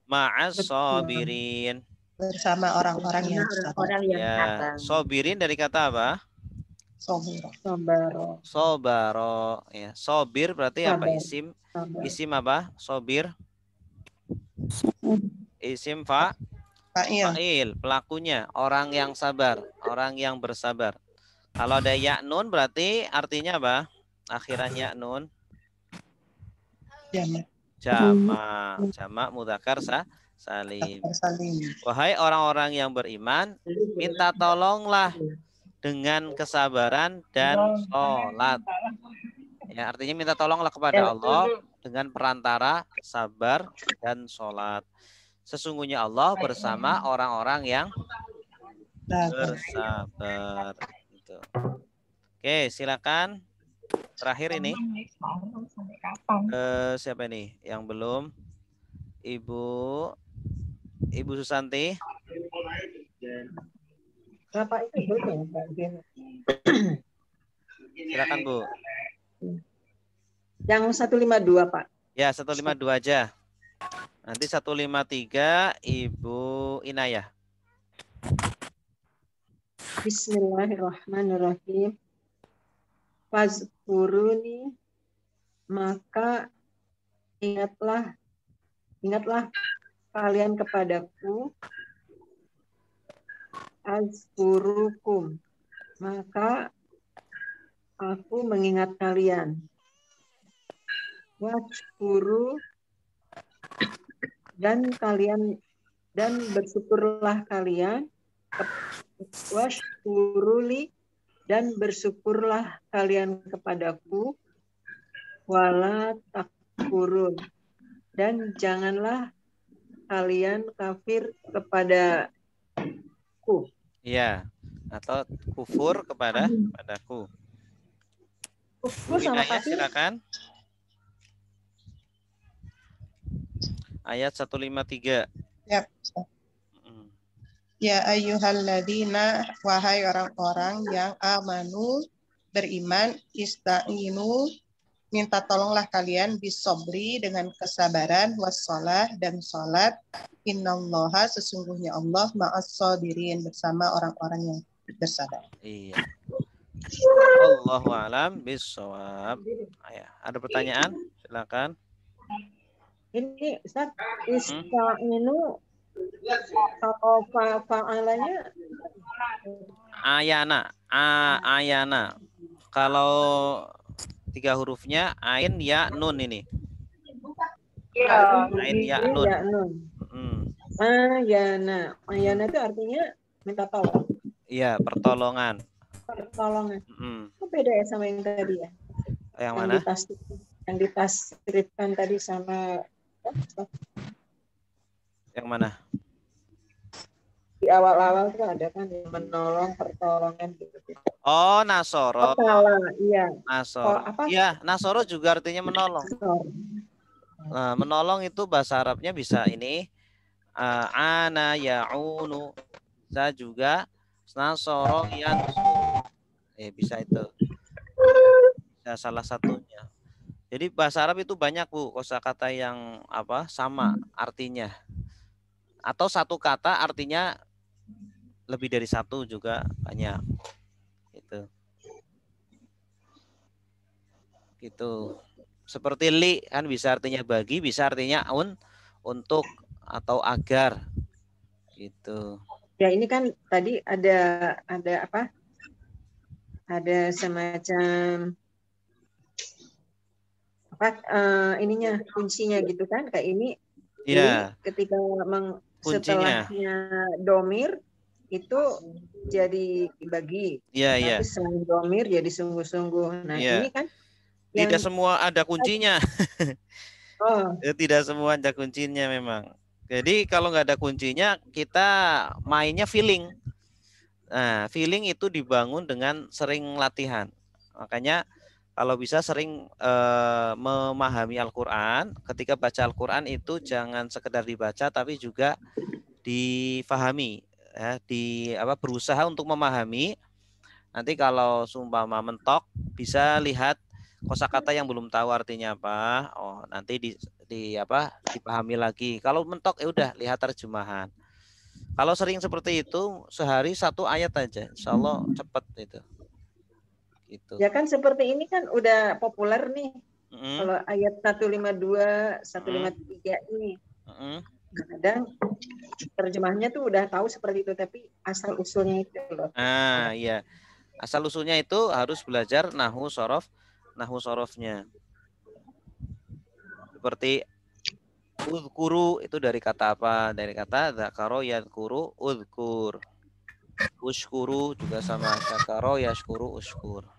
ma'as sobirin, bersama orang-orang yang sabar. Ya, sobirin dari kata apa? Sobaro. Ya, sobir berarti apa? Isim apa? Sobir. Isim fa'il, pelakunya orang yang sabar, orang yang bersabar. Kalau ada ya nun berarti artinya apa? Akhiran ya nun. Jamak mudzakkar salim. Wahai orang-orang yang beriman, minta tolonglah dengan kesabaran dan sholat. Ya, artinya minta tolonglah kepada Allah dengan perantara sabar dan sholat. Sesungguhnya Allah bersama orang-orang yang bersabar. Gitu. Oke, silakan. Terakhir ini. Siapa ini yang belum? Ibu Susanti. Bapak itu belum. Silakan Bu. Yang 152 Pak. Ya 152 aja. Nanti 153 Ibu Inayah. Bismillahirrahmanirrahim. Fazkuruni, maka ingatlah kalian kepadaku. Azkurukum, maka aku mengingat kalian. Washkuru, dan bersyukurlah kalian, washkuruli, dan bersyukurlah kalian kepadaku, wala takfurun, dan janganlah kalian kafir kepadaku. Ya, atau kufur padaku. Kufur Bu sama Inayah, kafir. silakan. Ayat 153. Ya. Ya ayyuhalladzina, wahai orang-orang yang amanu, beriman, ista'inu, minta tolonglah kalian bisobri, dengan kesabaran, wassalah, dan salat. Innallaha, sesungguhnya Allah, ma'as sabirin, bersama orang-orang yang bersabar. Iya. Allahu a'lam bishawab. Ada pertanyaan? Silakan. Ini Ustaz, ista'inu kalau fa'alanya ayana. Kalau 3 hurufnya ain ya nun ini. Ain ya nun. Ayana itu artinya minta tolong. Iya, pertolongan. Itu beda ya sama yang tadi ya? Yang mana? Yang ditasrifkan tadi sama yang mana? Di awal-awal itu ada kan yang menolong, pertolongan gitu. Oh, nasoro. Iya. Nasoro. Iya, nasoro juga artinya menolong. Nah, menolong itu bahasa Arabnya bisa ini ana ya'unu. Bisa juga nasoro yansuru. Bisa itu. Bisa salah satunya. Jadi bahasa Arab itu banyak Bu kosakata yang sama artinya. Atau satu kata artinya lebih dari satu juga banyak. Gitu. Seperti li kan bisa artinya bagi, bisa artinya untuk atau agar. Gitu. Ya ini kan tadi ada apa? Ada semacam ininya kuncinya gitu kan, kayak ini. Iya. Ketika setelahnya domir itu jadi bagi. Iya. Tapi selain domir jadi sungguh-sungguh. Nah ini kan tidak semua ada kuncinya. Oh. Tidak semua ada kuncinya memang. Jadi kalau nggak ada kuncinya kita mainnya feeling. Nah feeling itu dibangun dengan sering latihan. Makanya kalau bisa sering memahami Al-Quran, ketika baca Al-Quran itu jangan sekedar dibaca, tapi juga difahami, ya, berusaha untuk memahami. Nanti kalau seumpama mentok, bisa lihat kosakata yang belum tahu artinya apa. Oh, nanti dipahami lagi. Kalau mentok ya udah lihat terjemahan. Kalau sering seperti itu, sehari 1 ayat aja, insya Allah cepat itu. Gitu. Ya kan seperti ini kan udah populer nih. Kalau ayat 152, 153 ini. Kadang terjemahnya tuh udah tahu seperti itu, tapi asal usulnya itu loh. Iya. Asal usulnya itu harus belajar nahwu sorofnya. Seperti udhkuru itu dari kata apa? Dari kata dzakaro yadhkuru udhkur. Ushkuru juga sama, dzakaro yashkuru ushkur.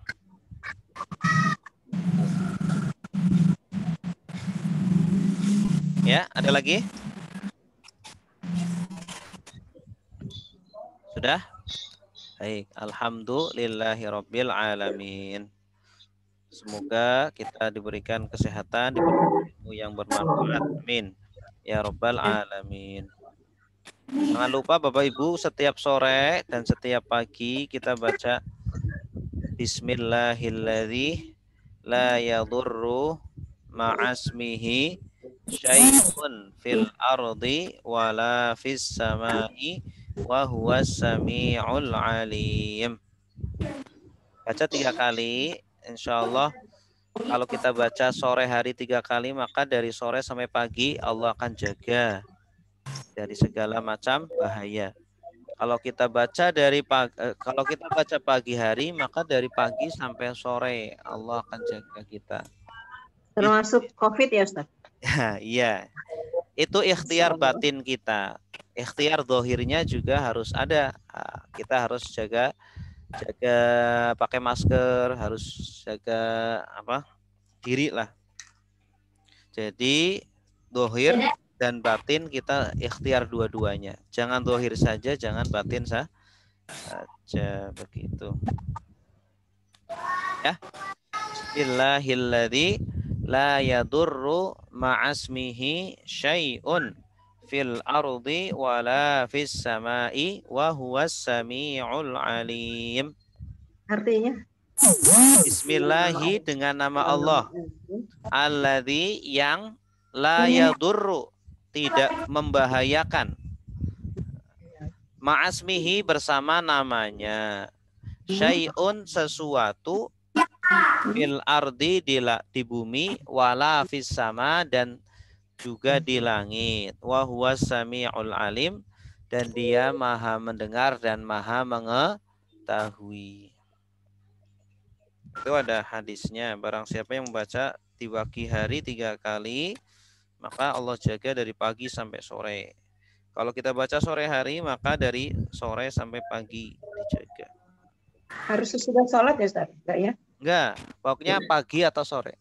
Ya, ada lagi? Sudah? Baik, alhamdulillahirabbil alamin. Semoga kita diberikan kesehatan, diberikan ilmu yang bermanfaat. Amin. Ya rabbal alamin. Jangan lupa Bapak Ibu, setiap sore dan setiap pagi kita baca Bismillahilladzi la yadurru ma'asmihi syai'un fil ardi wala fis samai wa huwas sami'ul alim. Baca 3 kali, insyaallah. Kalau kita baca sore hari 3 kali, maka dari sore sampai pagi Allah akan jaga dari segala macam bahaya. Kalau kita baca pagi hari, maka dari pagi sampai sore Allah akan jaga kita. Termasuk COVID ya Ustaz? Iya. Itu ikhtiar batin kita. Ikhtiar dohirnya juga harus ada. Nah, kita harus jaga pakai masker, harus jaga diri lah. Jadi dohir dan batin kita ikhtiar dua-duanya. Jangan dohir saja, jangan batin saja, begitu. Ya. Bismillahilladzi la yadurru ma'asmihi syai'un fil ardi wala fis samai wa huwas samiul alim. Artinya? Bismillahi dengan nama Allah. Alladzi yang la yadurru tidak membahayakan. Ma'asmihi bersama namanya. Syai'un sesuatu fil ardi di bumi wala fis sama dan juga di langit. Wa huwas samiul alim dan dia maha mendengar dan maha mengetahui. Itu ada hadisnya. Barang siapa yang membaca di pagi hari 3 kali, maka Allah jaga dari pagi sampai sore. Kalau kita baca sore hari, maka dari sore sampai pagi dijaga. Harus sesudah sholat ya Ustaz? Enggak ya? Enggak, pokoknya pagi atau sore.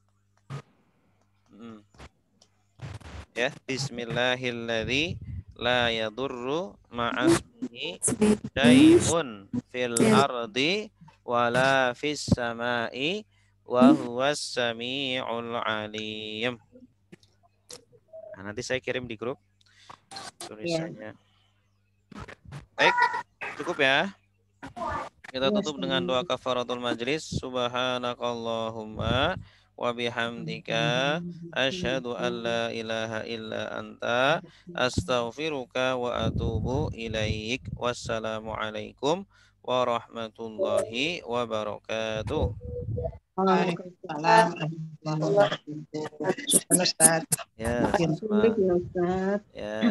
Ya, bismillahilladzi la yadurru ma'asmihi syai'un fil ardi wala fis samai wa huwas samiul alim. Nah, nanti saya kirim di grup tulisannya. Baik, cukup ya. Kita tutup dengan doa kafaratul majlis. Subhanakallahumma wa bihamdika asyhadu an la ilaha illa anta astaghfiruka wa atubu ilaik. Wassalamualaikum warahmatullahi wabarakatuh. Waalaikumsalam warahmatullahi wabarakatuh. Ya, Ya.